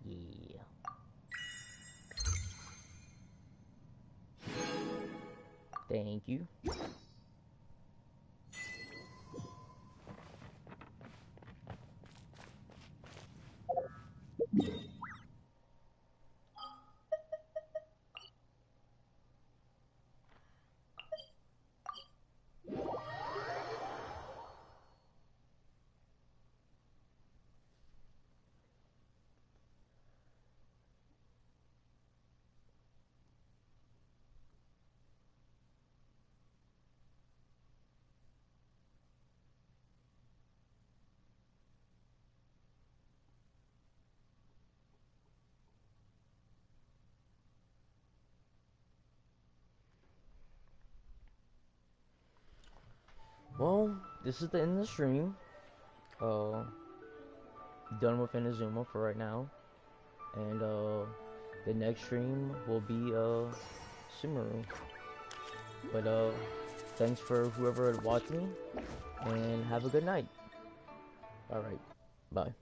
Yeah. Thank you. Well, this is the end of the stream. Done with Inazuma for right now. And the next stream will be Sumeru. But thanks for whoever watched me, and have a good night. Alright, bye.